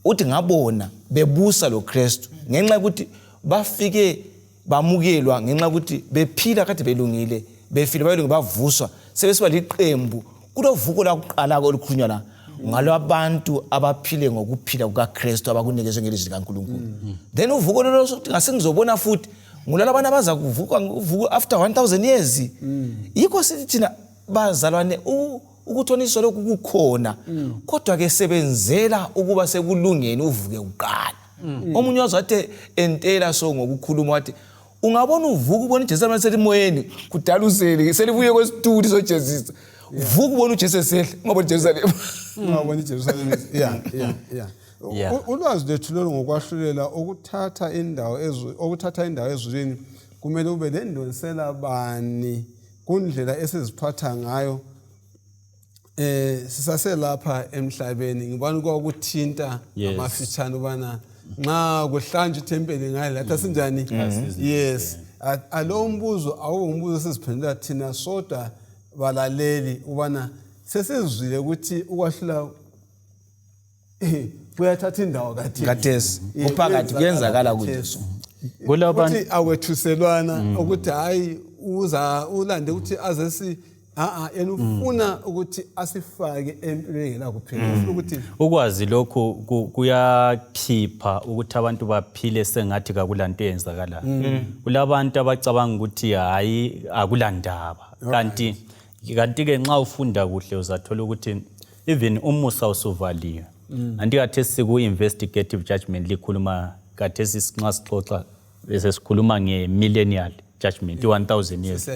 Speaker 2: uthi ngabona bebusa loKristu ngenxa ukuthi bafike bamukelwa, ngenxa ukuthi bephila kade belungile, befile belungile bavuswa, sebesiba liqembu kulovuko lakuqala olukhulunywa la ngalo abantu abaphile ngokuphila kukaKristu abakunikezwe ngelizwi likaNkulunkulu. Then uvuko lolo sokuthi ngasengizobona futhi ngulala abantu abaza kuvuka after 1000 years. Yikho sithi thina bazalwane ukuthoniswa lokhu kukhona, kodwa ke sebenzela ukuba sekulungeni uvuke uqala. Omunye wazathi entela so ngokukhuluma wathi ungabona uvuka ubona iJesu selimoyeni kudala useli selibuye kwesitudi soJesu. Vuka ubona uJesu esehle ungabona iJerusalem.
Speaker 1: ungabona iJerusalem. Ulwazi lethu lolu ngokwahlulela okuthatha indawo ezulwini kumele ube lendonsela bani kundlela esiziphatha ngayo sisaselapha emhlabeni. Ngibona kwakuthinta amafitshane ubana nxa kuhlanjwa ithempeli ngale lathi sinjani. Yes, alo mbuzo awumbuzo siziphendula thina soda balaleli ubana sesizwile ukuthi ukwahlula kuyathatha indawo
Speaker 2: kathesi uphakathi kuyenzakala kuJesu.
Speaker 1: Kulabantu awethuselwana ukuthi hayi ulande ukuthi azesi yena ufuna ukuthi asifake empilweni ngela kuphela. Ufuna ukuthi
Speaker 3: ukwazi lokho kuyakhipha ukuthi abantu baphile sengathi kakulanto eyenzakalayo. Kulabantu abacabanga ukuthi hayi akulandaba, kanti ke nxa ufunda kuhle uzathola ukuthi even umusa usuvaliwe. Anti kathesi ku investigative judgment likhuluma kathesi nxa sixoxa bese sikhuluma nge-millennial judgment 1000 years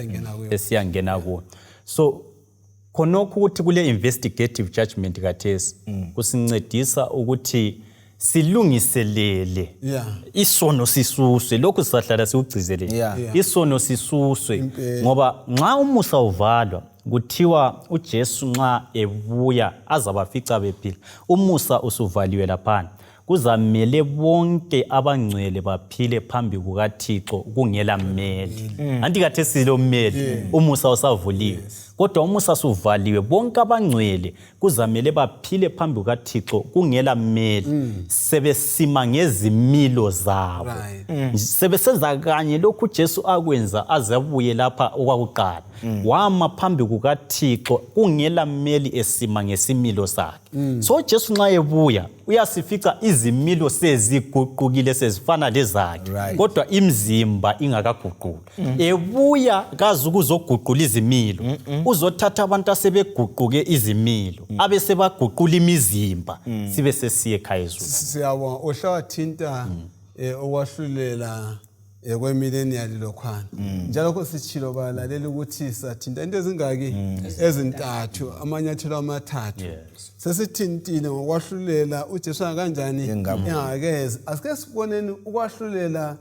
Speaker 3: esiyangena kuwo. So khonokho ukuthi kule investigative judgment kathesi kusincedisa ukuthi silungiselele isono sisuswe, lokhu sisahlala siugcizelele isono sisuswe, ngoba nxa umusa uvalwa kuthiwa uJesu nxa ebuya azabafica bephila. Umusa usuvaliwe laphana, kuzamele bonke abangcwele baphile phambi kukaThixo kungela mmeli. Anti kade silo mmeli umusa usavuliwe. Kodwa umusa suvaliwe bonke abangcwele kuzamele baphile phambi kukaThixo kungela mmeli. Sebesima ngezimilo zabo. Sebesenza kanye lokhu Jesu akwenza azabuye lapha okwakuqala. Wama phambi kukaThixo kungela mmeli esima ngesimilo sakhe. So Jesu nxa ebuya uyasifica izimilo seziguqukile sezifana lezakhe kodwa imzimba ingakaguquki. Ebuya kazi ukuzoguqula izimilo, uzothatha abantu asebeguquke izimilo abese baguqula imizimba sibe sesiye ekhaya ezweni.
Speaker 1: Siyabonga uhlawathinta okwahlulela kwemillennial lokhwana. Njalo ko sichilo balalela ukuthi sathinta into ezingaki ezintathu amanyathelo amathathu. Sesithintile ngokwahlulela uJesu kanjani engakeze. Asike siboneni ukwahlulela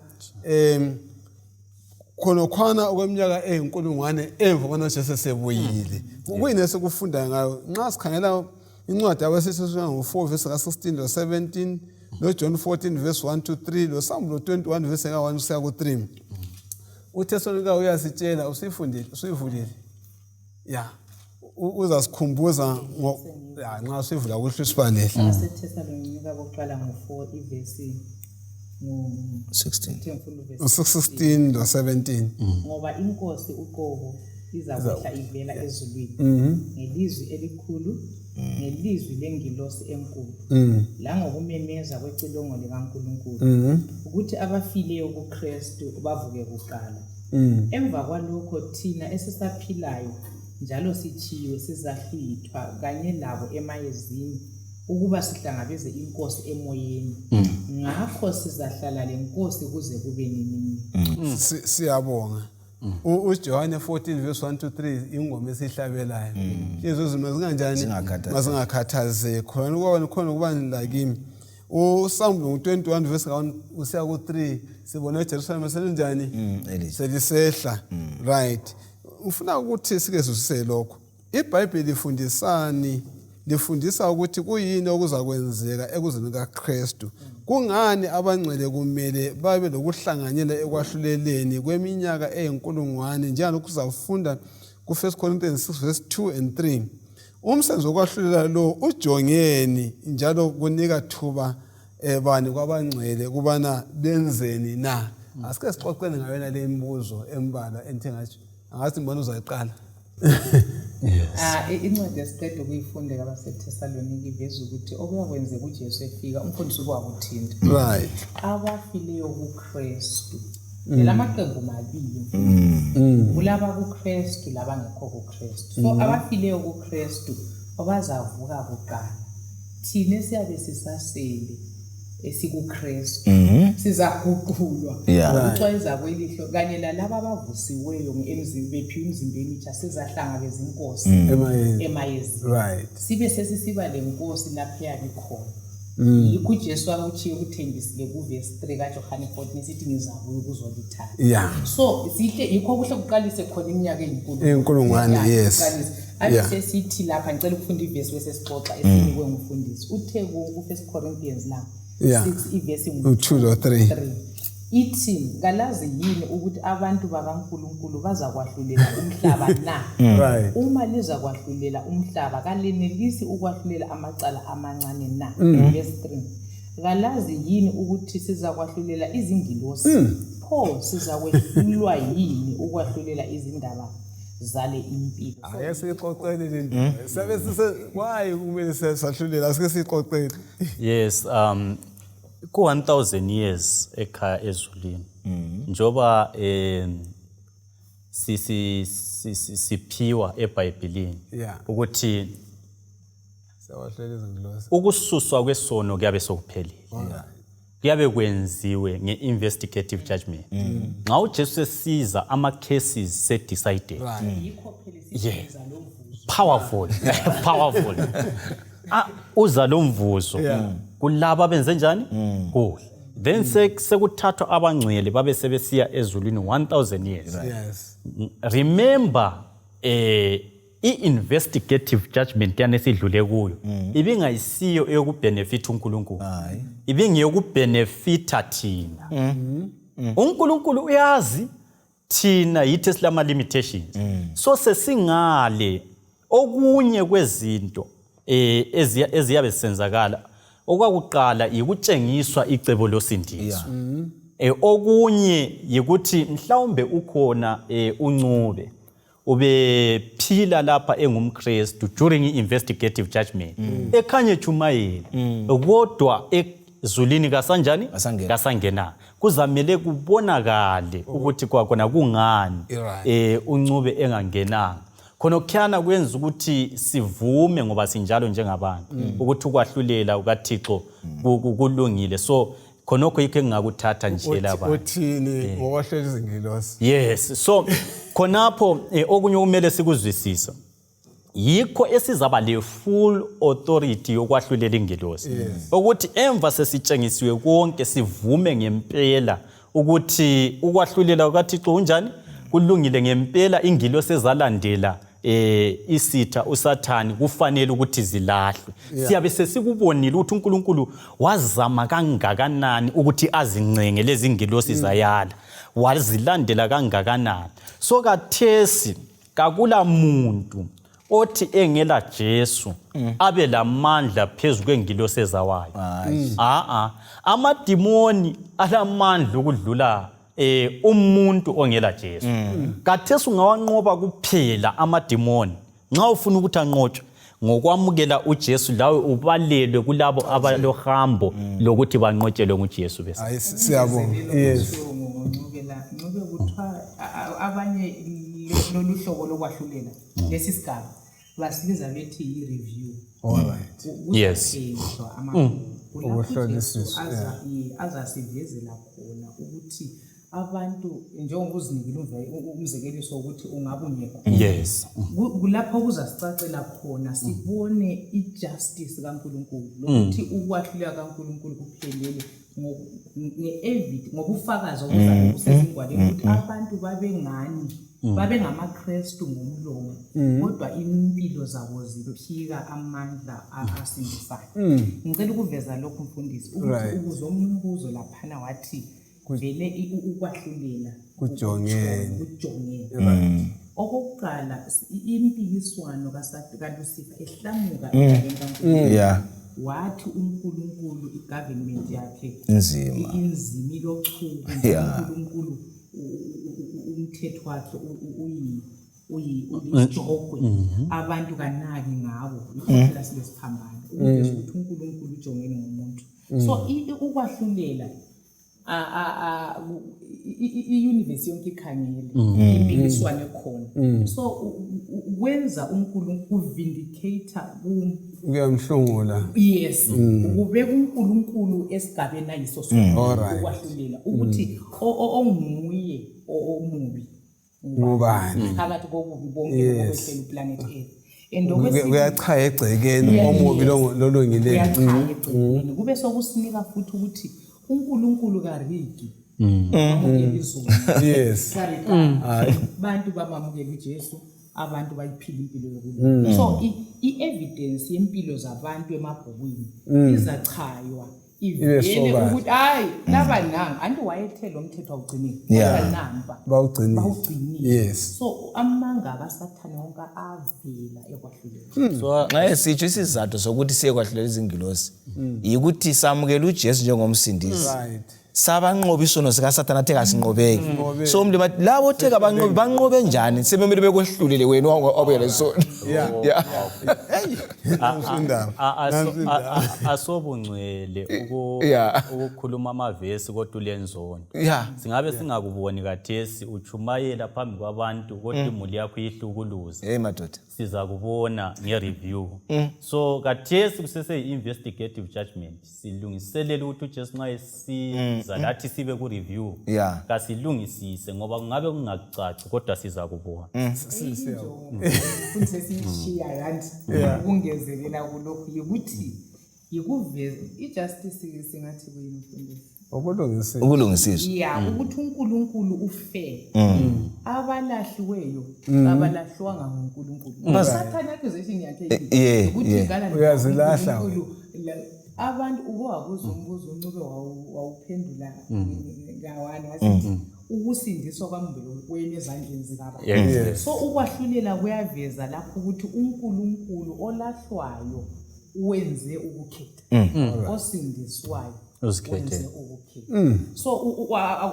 Speaker 1: khona okweminyaka eyinkulungwane emva kona Jesu sebuyile. Kuyini esikufunda ngayo nxa sikhangela incwadi yabasesizwe ngo4 verse ka16 lo 17 lo John 14 verse 1 to 3 lo Psalm 21 verse ka1 kusiya ku3. uThesalonika uyasitshela usuyivulile uzasikhumbuza nxa usivula kuhle isibalele.
Speaker 4: uThesalonika bokuqala ngo4 ivesi
Speaker 1: 16 lo 17
Speaker 4: ngoba inkosi uqobo izakwehla ivela ezulwini ngelizwi elikhulu ngelizwi lengilosi enkulu la ngokumemeza kwecilongo likaNkulunkulu ukuthi abafileyo kuKristu bavuke kuqala. Emva kwalokho thina esisaphilayo njalo sichiwe sizahlithwa kanye labo emayezini ukuba sihlangabeze inkosi emoyeni. Ngakho sizahlala lenkosi kuze kube nini.
Speaker 1: Siyabonga. uJohane 14 verse 1 to 3 ingoma esihlabelayo. Lezo zimo zinganjani masingakhathazeki khona kubani la kimi. uPsalm 21 verse 1 usiya ku3 sibona eJerusalem selinjani selisehla. Right. Ufuna ukuthi sike susise lokho. iBhayibheli lifundisa ukuthi kuyini okuzakwenzeka ekuzweni kaKristu. Kungani abangcwele kumele babe lokuhlanganyela ekwahluleleni kweminyaka eyinkulungwane njalo kuzafunda ku1 Corinthians 6 verse 2 and 3. Umsebenzi wokwahlulela lo ujongeni njalo kunika thuba bani kwabangcwele kubana benzeni na. Asike sixoxene ngayona le imibuzo embala enthengathi angathi mbona uzayiqala.
Speaker 4: Incwadi yesiqedo kuyifunda kwabaseThesalonika iveza ukuthi okuyakwenzeka uJesu efika umfundisi kwakuthinta.
Speaker 1: Right.
Speaker 4: Abafileyo kuKristu lamaqembu mabili. Kulaba kuKristu labangekho kuKristu. So abafileyo kuKristu abazavuka kuqala. Thina siyabe sisasele esikuKristu sizaguqulwa uxwayeza kwelihlo kanye lalabo abavusiweyo bephiwe emzimbeni itsha sizahlangabeza inkosi emayezini.
Speaker 1: Right.
Speaker 4: Sibe sesisiba lenkosi lapha yabikhona. Yikho uJesu akuchiye ukuthembisile kuverse 3 kaJohane 14 sithi ngizabuya ukuzolithatha. So sihle yikho kuhle kuqalise khona iminyaka
Speaker 1: eyinkulungwane. Yes.
Speaker 4: Sesithi lapha ngicela ukufunda ivesi wesesixoxa esinikwe ngumfundisi uthe ku1 Corinthians la 6 ivesi
Speaker 1: 2 lo 3
Speaker 4: ithi ngalazi yini ukuthi abantu bakaNkulunkulu bazakwahlulela umhlaba na.
Speaker 1: Right.
Speaker 4: Uma liza kwahlulela umhlaba kalenelisi ukwahlulela amacala amancane na. Verse 3 ngalazi yini ukuthi sizakwahlulela izingilosi pho sizakwehlulwa yini ukwahlulela izindaba zale impilo.
Speaker 1: Ayesixoxele le sabe why kumele sahlulela asike sixoxele.
Speaker 3: Yes, ku 1000 years ekhaya ezulwini njoba siphiwa eBhayibhelini ukuthi
Speaker 1: sawahlulela izingilosi
Speaker 3: ukususwa kwesono kuyabe sokuphelile. Kuyabe kwenziwe nge-investigative judgment. Nxa uJesu esiza ama-cases se-decided. Yes. Powerful. Powerful. Uza lo mvuzo kulabo abenze njani? Kuhle. Then sekuthathwa abangcwele babe sebesiya ezulwini 1000 years.
Speaker 1: Yes.
Speaker 3: Remember i-investigative judgment yana esidlule kuyo ibingayisiyo eyokubenefit uNkulunkulu ibingeyokubenefita thina uNkulunkulu uyazi thina yithi silama limitations so sesingale okunye kwezinto eziyabe senzakala okwakuqala ikutshengiswa icebo losindiso okunye yikuthi mhlawumbe ukhona uncube ubephila lapha engumKristu during investigative judgment ekhanye chumayela kodwa ezulwini kasanjani kasangena kuzamele kubonakale ukuthi kwakhona kungani uncube engangenanga khona kukhana kwenza ukuthi sivume ngoba sinjalo njengabantu ukuthi ukwahlulela ukaThixo kulungile so khonokho yikho engakuthatha nje lapha
Speaker 1: uthini ngokwahlela izingilosi
Speaker 3: yes so khonapho okunye kumele sikuzwisisa yikho esizaba le full authority yokwahlulela ingilosi ukuthi emva sesitshengisiwe konke sivume ngempela ukuthi ukwahlulela ukaThixo unjani kulungile ngempela ingilosi ezalandela isitha uSathani kufanele ukuthi zilahlwe siyabe sesikubonile ukuthi uNkulunkulu wazama kangakanani ukuthi azincenge lezi ingilosi zayala wazilandela kangakanani so kathesi kakula muntu othi engela Jesu abe lamandla phezulu kwengilosi ezawayo amadimoni alamandla ukudlula umuntu ongela Jesu kathesi ungawanqoba kuphela amadimoni nxa ufuna ukuthi anqotshwe ngokwamukela uJesu lawe ubalelwe kulabo abalohambo lokuthi banqotshelwe nguJesu bese
Speaker 1: siyabonga yes
Speaker 4: ngobe kuthiwa abanye lolu hlobo lokwahlulela lesi sigaba basibiza bethi i-review
Speaker 1: alright
Speaker 3: yes
Speaker 4: azasivezela khona ukuthi abantu njengoba uzinikile umzekeliso ukuthi ungabe ungekho
Speaker 3: yes
Speaker 4: kulapho kuzasicacela khona sibone ijustice kaNkulunkulu lokuthi ukwahlulela kaNkulunkulu kuphelele nge-evidence ngobufakazi obuzayo busezingwaleni ukuthi abantu babengani babengamaKristu ngomlomo kodwa impilo zabo ziphika amandla asindisayo ngicela ukuveza lokho mfundisi ukuthi ukuze umbuzo laphana wathi vele ukwahlulela
Speaker 1: kujongene
Speaker 4: okokuqala impikiswano kaLucifer ehlamuka kaNkulunkulu wathi uNkulunkulu igovernment yakhe inzima ilochuku uNkulunkulu umthetho wakhe uyijogwe abantu kanaki ngabo ikhona silesiphambano ukuthi uNkulunkulu ujongene ngomuntu so ukwahlulela i-universe yonke ikhangele impikiswano ekhona so wenza uNkulunkulu vindicator
Speaker 1: kuyamhlungula
Speaker 4: yes ubeka uNkulunkulu esigabeni ayiso ukwahlulela ukuthi onguye omubi
Speaker 1: ngubani
Speaker 4: phakathi kokubi bonke okwehlela uplanet Earth
Speaker 1: uyachaya egcekeni omubi lolungileyo
Speaker 4: uyachaya egcekeni kube sokusinika futhi ukuthi uNkulunkulu karigi
Speaker 1: yes
Speaker 4: bantu bamamukela uJesu abantu bayiphila impilo yokuphila so i-evidence yempilo zabantu emabhukwini izachaywa ivele ukuthi hayi laba nanga anti wayethela umthetho awugcinile namba bawugcinile
Speaker 1: yes
Speaker 4: so amanga kaSathane wonke avela ekwahlulela
Speaker 2: so nxa sitsho isizathu sokuthi siyekwahlulela izingilosi yikuthi samukela uJesu njengomsindisi sabanqoba isono sika Sathane athe kasinqobeki so umlimi bathi labo theka banqobe njani sebemele bekwehlulele wena obuyele isono
Speaker 3: asobungcwele ukukhuluma amavesi kodwa ulenzono singabe singakuboni kathesi uchumayela phambi kwabantu kodwa imuli yakho iyihlukuluza
Speaker 2: madoda
Speaker 3: siza kubona nge-review so kathesi kusese investigative judgment silungiselela ukuthi uJesu nxa esiza lathi sibe ku-review kasilungisise ngoba kungabe kungacaci kodwa siza kubona
Speaker 4: sesishiya kanti ukungezelela kulokhu yikuthi yikuveza ijustice singathi kuyimfundisi
Speaker 2: ukulungisiswa
Speaker 4: yeah ukuthi uNkulunkulu ufair abalahliweyo abalahlwanga nguNkulunkulu sathana accusation yakhe ukuthi ngala
Speaker 1: uyazilahla
Speaker 4: abantu uwakuza umbuzo uncube wawuphendula ngawani wasithi ukusindiswa kwambili kwene ezandleni zikababa so ukwahlulela kuyaveza lapho ukuthi uNkulunkulu olahlwayo wenze ukukhetha osindiswayo wenze ukukhetha so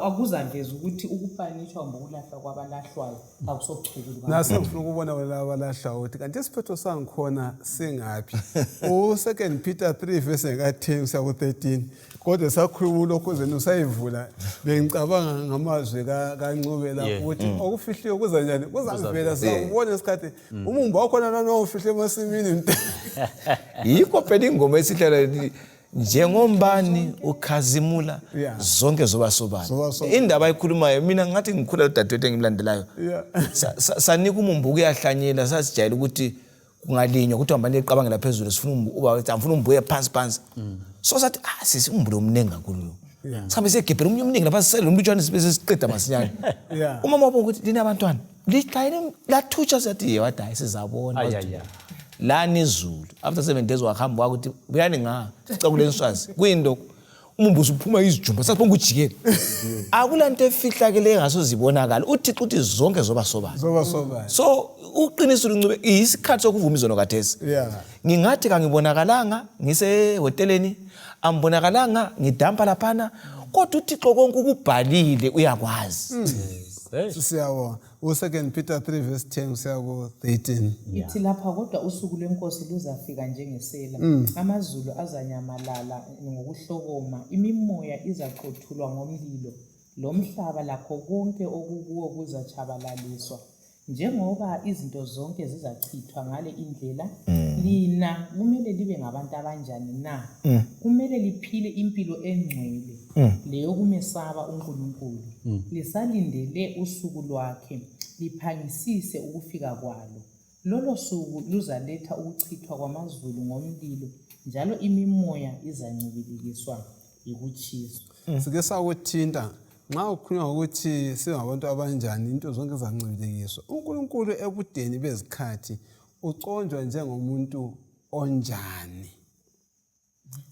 Speaker 4: akuzaveza ukuthi ukupanishwa ngokulahla kwabalahlwayo akusochukulu
Speaker 1: nasifuna ukubona wena abalahlwayo ukuthi kanti isiphetho sangikhona singaphi u2 Peter 3 verse ka10 kuya ku13 kodwa sakhuluma lokho zenu usayivula bengicabanga ngamazwi kaNcube lapho ukuthi okufihliwe kuza njani kuzavela sakubona isikhathi umumba wakhona nanofihle emasimini
Speaker 2: yikho phela ingoma esihlala njengombani ukhazimula zonke zoba sobala indaba ayikhulumayo mina ngathi ngikhula udadewethu engimlandelayo sanika umumbu kuyahlanyela sasijayela ukuthi kungalinywa ukuthi uhambane eqabangela phezulu sifuna ufuna umbuye phansi so sathi sisi umbulo omnengi kakhulu sihambe siyegebhela umunye omningi lapha sisele umbitshwane bese siqeda masinyane umama wabo ukuthi lina abantwana liqayile lathutsha sathi yewada ayisizabona lani izulu after 7 days wakhamba ukuthi buyani nga sica kule nswazi kuyinto umumbuzo uphuma izijumba saphonga ujikela akulanto efihlakele engasozibonakala uThixo uthi zonke zoba sobala so uqiniso uNcube isikhathi sokuvuma izono kathesi ngingathi kangibonakalanga ngisehoteleni ambonakalanga ngidampa laphana kodwa uThixo konke ukubhalile uyakwazi
Speaker 1: siyabona u2 Peter 3 verse 10 kuya ku13
Speaker 4: ithi lapha kodwa usuku lwenkosi luzafika njengesela amazulu azanyamalala ngokuhlokoma imimoya izaqothulwa ngomlilo lomhlaba lakho konke okukuwo kuzachabalaliswa njengoba izinto zonke zizachithwa ngale indlela lina kumele libe ngabantu abanjani na kumele liphile impilo engcwele leyo kumesaba uNkulunkulu lisalindele usuku lwakhe liphangisise ukufika kwalo lolo suku luzaletha ukuchithwa kwamazulu ngomlilo njalo imimoya izancibilikiswa yikuchiswa
Speaker 1: sike sakuthinta nxa ukhulunywa ukuthi singabantu abanjani into zonke zancibilikiswa uNkulunkulu ebudeni bezikhathi uconjwa njengomuntu onjani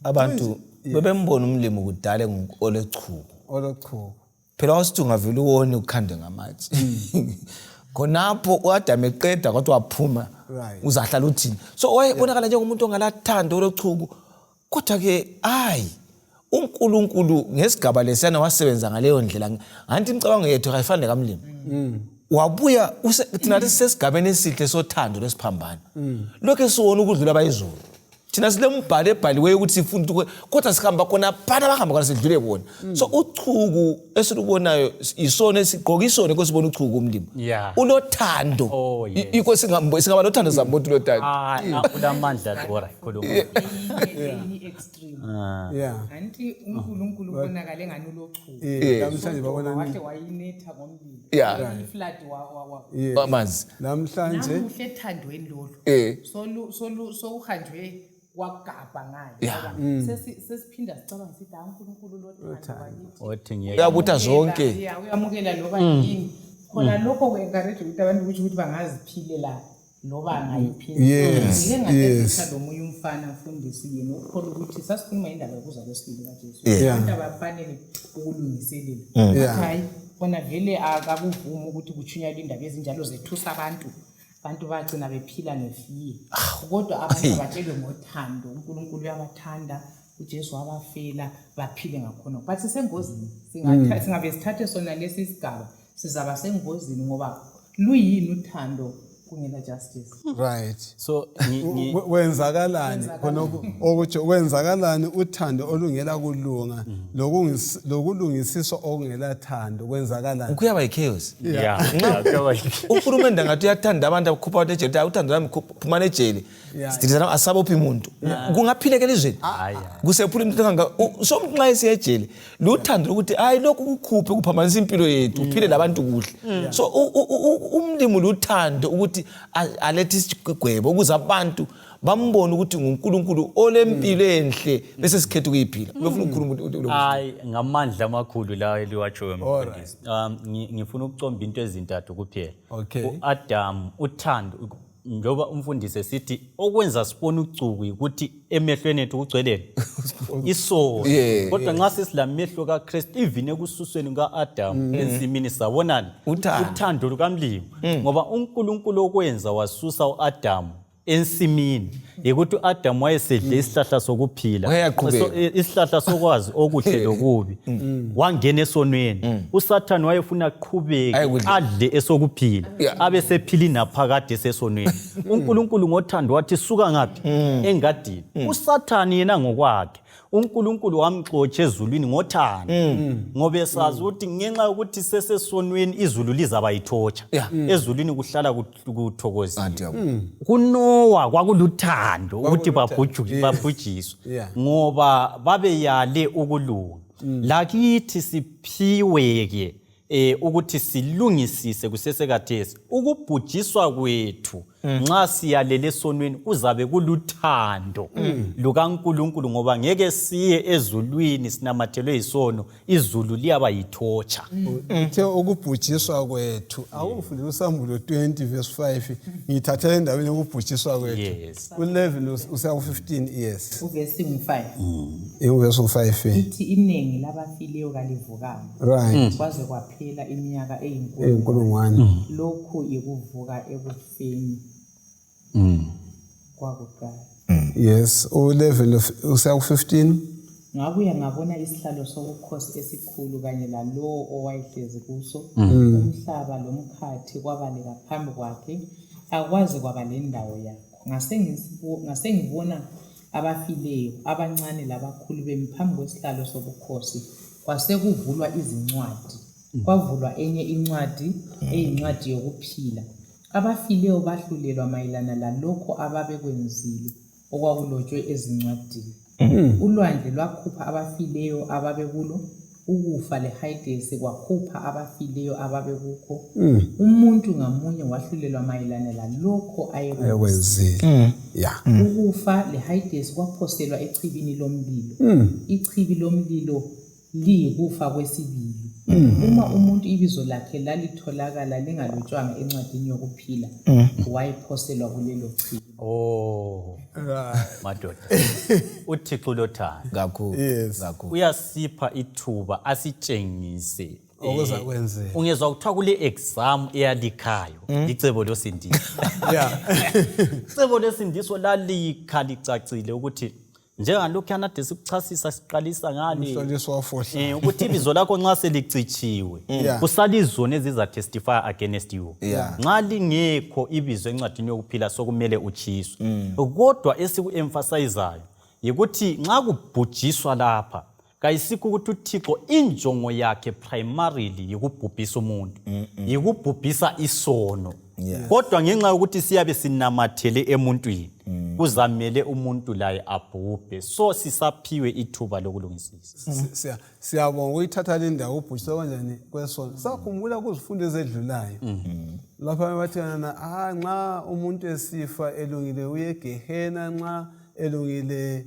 Speaker 2: abantu bebembona umlimo kudala olechuku phela wasithi ungavela uwone ukhande ngamathi khonapho uAdam eqeda kwathi waphuma uzahlala uthini so wayebonakala njengomuntu ongalathando olechuku kodwa ke uNkulunkulu ngesigaba lesana wasebenza ngaleyo ndlela anti imicabango yethu ayifane kamlimo wabuya thina sesigabeni esihle sothando lesiphambano lokho siwona ukudlula abayizulu thina silembhalo ebhaliwe ukuthi sifunda kodwa sikhamba khona phana bahamba khona sidlule bona so uchuku esilubonayo isona esigqoka isona kwesibona uchuku umlimo ulothando iko singaba lothando zamuntu lothando
Speaker 3: ulamandla bora khuluma
Speaker 4: extreme anti uNkulunkulu bonakala engani ulochuku
Speaker 1: namhlanje babona
Speaker 4: wahle wayinetha ngomlilo iflood
Speaker 2: amanzi
Speaker 1: namhlanje
Speaker 4: uhle ethandweni lolu so uhanjwe wagaba ngayo sesiphinda sicabanga sithi uNkulunkulu lothando
Speaker 2: uyabutha zonke
Speaker 4: uyamukela loba yini khona lokho kwencourage ukuthi abantu ukuthi bangaziphilela loba ngayiphila ngeke lo munye umfana mfundisi yena ukholwa ukuthi sasikhuluma indaba yokuza kwesibili kaJesu abantu abafanele ukulungiselela hayi bona vele akakuvuma ukuthi kuchunywa indaba ezinjalo zethusa abantu bagcina bephila ngefiye kodwa abantu abatshelwe ngothando uNkulunkulu uyabathanda uJesu wabafela baphile ngakhona but sisengozini singabe sithathe sona lesi sigaba sizaba sengozini ngoba luyini uthando kungela justice
Speaker 1: right
Speaker 3: so
Speaker 1: wenzakalani khona ukuthi wenzakalani uthando olungela kulunga lokulungisiswa okungela thando kwenzakalani
Speaker 2: ukuyaba ichaos uHulumende ngathi uyathanda abantu abakhupha abantu ejele uthando lami phuma ejele sidilizana asabophi umuntu kungaphileke lizweni kusephula umuntu nganga so nxa esiyejele luthando ukuthi hayi lokhu kukhuphe kuphamanisa impilo yethu uphile labantu kuhle so umlimo luthando ukuthi alethe isigwebo ukuze abantu bambone ukuthi nguNkulunkulu olempilo enhle bese sikhetha ukuyiphila. Ngifuna ukukhuluma
Speaker 3: hayi ngamandla amakhulu la eliwatshoyo mfundisi. Ngifuna ukucomba into ezintathu kuphela.
Speaker 1: Okay.
Speaker 3: uAdam uthando njoba umfundisi esithi okwenza sibone ucuku ukuthi emehlweni ethu kugcweleni isono. Kodwa nxa sesilamehlo kaKristu even ekususweni kaAdam ensimini sabonani uthando lukaMlimo ngoba uNkulunkulu okwenza wasusa uAdam ensimini ukuthi uAdam wayesedle isihlahla sokuphila isihlahla sokwazi okuhle lokubi wangena esonweni uSathane wayefuna aqhubeke adle esokuphila abe sephila inaphakade esesonweni uNkulunkulu ngothando wathi suka ngaphi engadini uSathane yena ngokwakhe uNkulunkulu wamxotsha ezulwini ngothando ngoba esazi ukuthi ngenxa yokuthi sesesonweni izulu lizaba yithotsha ezulwini kuhlala kuthokozile kuNowa kwakuluthando ukuthi babhujiswe ngoba babeyale ukulunga lakithi siphiweke ukuthi silungisise kusesekathesi ukubhujiswa kwethu nxa siyalele esonweni kuzabe kuluthando lukaNkulunkulu ngoba ngeke siye ezulwini sinamathelwe isono izulu liyaba yithotsha.
Speaker 1: Uthe ukubhujiswa kwethu awufundile uSambulo 20 verse 5 ngithatha endaweni yokubhujiswa kwethu u11 usiya ku15 yes
Speaker 4: uvesi 5
Speaker 1: uvesi 5
Speaker 4: ithi iningi labafileyo kalivukanga
Speaker 1: right
Speaker 4: kwaze kwaphela iminyaka
Speaker 1: eyinkulungwane
Speaker 4: lokhu ikuvuka ekufeni kwakuqala.
Speaker 1: Yes, u11 usiya ku15
Speaker 4: ngabuya ngabona isihlalo sobukhosi esikhulu kanye lalowo owayehlezi kuso umhlaba lomkhathi kwabaleka phambi kwakhe akwazi kwaba lendawo yakho ngasengibona abafileyo abancane labakhulu bemphambi kwesihlalo sobukhosi kwasekuvulwa izincwadi kwavulwa enye incwadi eyincwadi yokuphila abafileyo bahlulelwa mayelana lalokho ababekwenzile okwakulotshwe ezincwadini ulwandle lwakhupha abafileyo ababekulo ukufa leHadesi kwakhupha abafileyo ababekukho umuntu ngamunye wahlulelwa mayelana lalokho ayekwenzile ukufa leHadesi kwaphoselwa echibini lomlilo ichibi lomlilo liyikufa kwesibili uma umuntu ibizo lakhe lalitholakala lingalotshwanga encwadini yokuphila wayephoselwa kulelo chibi.
Speaker 3: Madoda uThixo lothando
Speaker 2: kakhulu
Speaker 3: uyasipha ithuba asitshengise
Speaker 1: okuza kwenzeka
Speaker 3: ungezwa kuthiwa kule exam eyalikhayo licebo losindiso icebo lesindiso lalikha licacile ukuthi njengalokhu yanade sikuchasisa siqalisa ngale ukuthi ibizo lakho nxa selicitshiwe kusalizona ezizatestify against you nxa lingekho ibizo encwadini yokuphila sokumele utshiswe kodwa esiku-emphasizayo yikuthi nxa kubhujiswa lapha kayisikho ukuthi uThixo injongo yakhe primarily yikubhubhisa umuntu yikubhubhisa isono kodwa ngenxa yokuthi siyabe sinamathele emuntwini kuzamele umuntu laye abhubhe so sisaphiwe ithuba lokulungisisa.
Speaker 1: Siyabonga ukuyithatha le ndawo ubhujiswa kanjani kwesono sakhumbula kuzifundo ezedlulayo lapha bathana nxa umuntu esifa elungile uye eGehena nxa elungile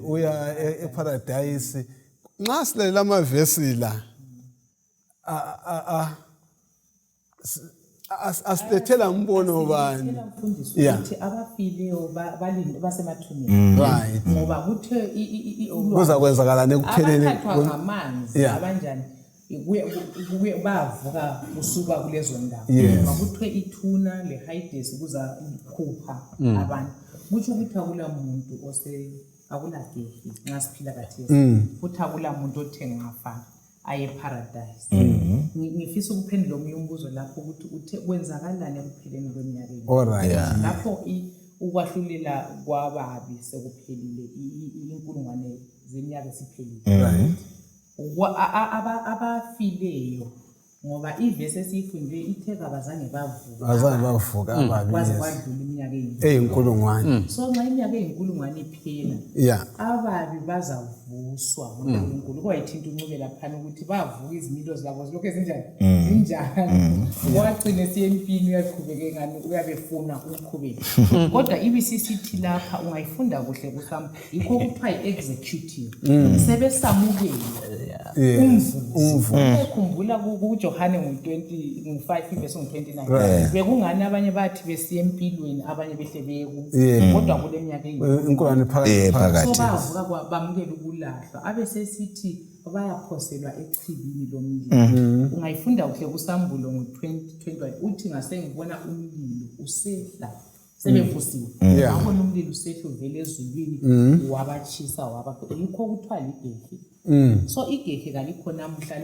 Speaker 1: uya eparadise nxa silalela amavesi la asilethela mbono bani
Speaker 4: ukuthi abafileyo basemathuneni
Speaker 1: right
Speaker 4: ngoba kuthe
Speaker 1: kuza kwenzakalana ekupheleni
Speaker 4: amanzi abanjani bavuka kusuka kulezo ndawo ngoba kuthe ithuna leHadesi kuza khupha abantu kuthi ukuthi akula muntu akulagehi nxa siphila kathesi futhi akula muntu othe ngafana aye paradise ngifisa ukuphendula omunye umbuzo lapho ukuthi kwenzakalani ekupheleni kweminyaka lapho ukwahlulela kwababi sekuphelile inkulungwane zeminyaka esiphelile abafileyo ngoba ivesi esiyifunde itheka abazange bavuka
Speaker 1: ababi
Speaker 4: kwaze kwadlula iminyaka
Speaker 1: eyinkulungwane
Speaker 4: so nxa iminyaka eyinkulungwane iphela ababi bazavuswa nguNkulunkulu kwayithinta unqubela phana ukuthi bavuka izimilo zabo zilokhu zinjani wagcine siyempini uyaqhubeke ngani uyabefuna ukuqhubeka kodwa ibisisithi lapha ungayifunda kuhle kusam yikho kuthiwa yi-executive sebesamukela umvuzo ukukhumbula kuJohane ngo-5 verse 29 bekungani abanye bathi besiya empilweni abanye behle beku kodwa kule minyaka
Speaker 1: inkulungwane phakathi
Speaker 4: so bavuka bamukela ukulahlwa abesesithi bayaphoselwa echibini lomlilo ungayifunda kuhle kusambulo ngo-2021 uthi ngase ngibona umlilo usehla sebevusiwe ngabona umlilo usehla uvele ezulwini wabachisa yikho kuthiwa ligehe so igehe kalikho namuhla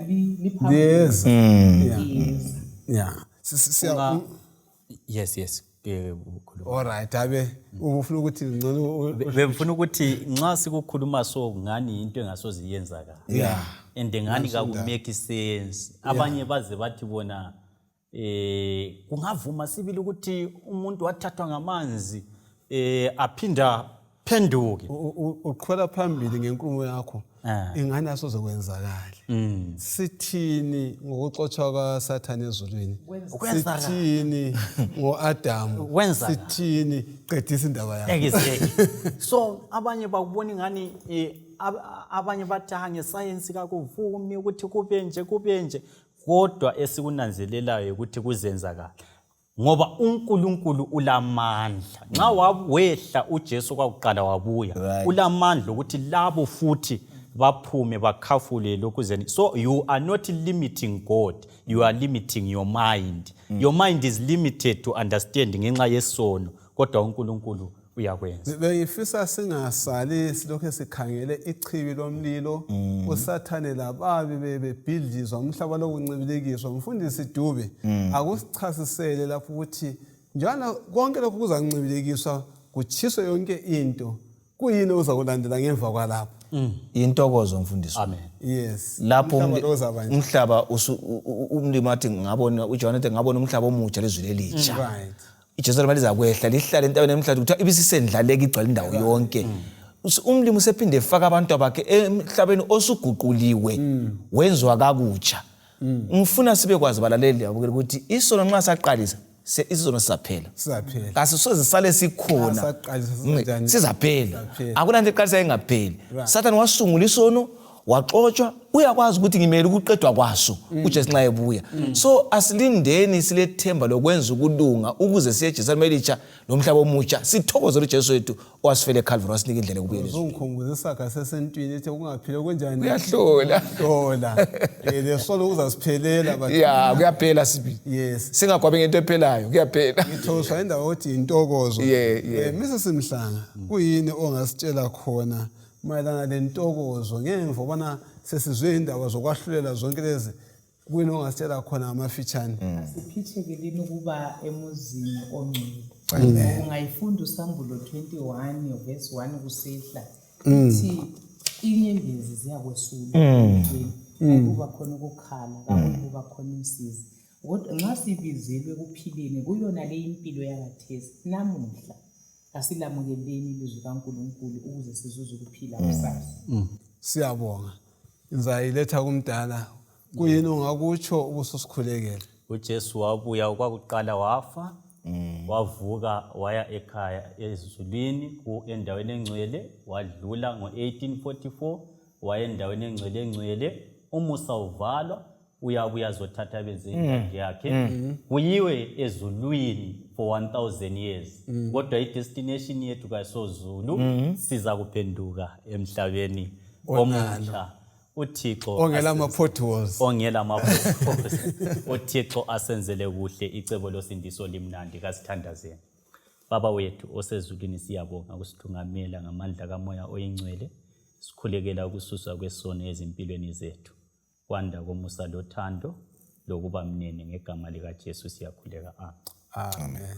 Speaker 3: yes
Speaker 1: alright abe ufuna ukuthi ngcono
Speaker 3: befuna ukuthi nxa sikukhuluma so ngani into engasoze iyenzakala and ngani kakumake sense abanye baze bathi bona kungavuma sibili ukuthi umuntu wathathwa ngamanzi aphinda phenduke
Speaker 1: uqhwela phambili ngenkulumo yakho ingani asozokwenzakala sithini ngokuxotshwa kwaSathane ezulwini sithini ngoAdamu sithini qedisa indaba yakho
Speaker 3: so abanye bakubona ngani abanye bathi ngescience kakuvumi ukuthi kube nje kodwa esikunanzelelayo ukuthi kuzenzakala ngoba uNkulunkulu ulamandla nxa wawehla uJesu kwakuqala wabuya ulamandla ukuthi labo futhi baphume bakhafule lokuzeni so you are not limiting God you are limiting your mind your mind is limited to understanding ngenxa yesono kodwa uNkulunkulu uyakwenza
Speaker 1: bengifisa singasali silokho sikhangele ichibi lomlilo uSathane lababi bebhidlizwa umhlaba lokuncibilikiswa mfundisi Dube akusichasisele lapho ukuthi njalo konke lokho kuzancibilikiswa kuchiswe yonke into kuyini uzakulandela ngemva kwalapho
Speaker 2: intokozo mfundisi
Speaker 3: amen
Speaker 1: yes
Speaker 2: lapho umhlaba umlimi wathi ngabona uJohn ngabona umhlaba omutsha lezwi elitsha
Speaker 1: right
Speaker 2: iJerusalema lizakwehla lihlale entabeni emhlanje kuthiwa ibisisendlaleka igcwala indawo yonke umlimi usephinda efaka abantu bakhe emhlabeni osuguquliwe wenzwa kakutsha ngifuna sibe kwazi balaleli yabukela ukuthi isono nxa saqalisa isizono sizaphela kasisoze sale sikhona sizaphela akunanto eqalisa engapheli Sathane wasungula isono waxoxwa uyakwazi ukuthi ngimele ukuqedwa kwaso uJesu nxa ebuya so asilindeni silethemba lokwenza ukulunga ukuze siye eJerusalema elitsha nomhlaba omutsha sithokozele uJesu wethu owasifele eCalvary wasinika indlela yokubuyela
Speaker 1: uzongikhumbuza isaga sesentwini ethi kungaphile kwenjani
Speaker 2: uyahlola
Speaker 1: lesono uzasiphelela bathi
Speaker 2: kuyaphela sibi
Speaker 1: yes
Speaker 2: singagwabi ngento ephelayo kuyaphela
Speaker 1: ngithokozwa indawo othi intokozo Mrs Mhlanga kuyini ongasitshela khona mayelana lentokozo ngemva bona sesizwe indaba zokwahlulela zonke lezi kuyini ongasitshela khona amafitshane
Speaker 4: siphithekile ukuba emuzini ongcwele ungayifunda uSambulo 21 verse 1 kusehla ithi inyembezi ziyakwesula kuba khona ukukhala kuba khona umsizi kodwa nxa sibizelwe kuphileni kuyona le impilo yakathesi namuhla asilamukeleni ilizwi kaNkulunkulu ukuze sizuze ukuphila kusasa
Speaker 1: siyabonga ngizayiletha kumdala kuyini ongakutsho ubususikhulekela
Speaker 3: uJesu wabuya kwakuqala wafa wavuka waya ekhaya ezulwini endaweni engcwele wadlula ngo1844 waya endaweni engcwele umusa uvalwa uyabuya azothatha abezindlu yakhe kuyiwe ezulwini for 1000 years kodwa idestination yethu kaSozulu siza kuphenduka emhlabeni omutsha uThixo
Speaker 1: ongela ama-potholes
Speaker 3: uThixo asenzele kuhle icebo losindiso limnandi kasithandazeni Baba wethu osezulwini siyabonga kusithungamela ngamandla kamoya oyingcwele sikhulekela ukususwa kwesono ezimpilweni zethu kwanda komusa lothando lokuba mnene ngegama likaJesu siyakhuleka
Speaker 1: amen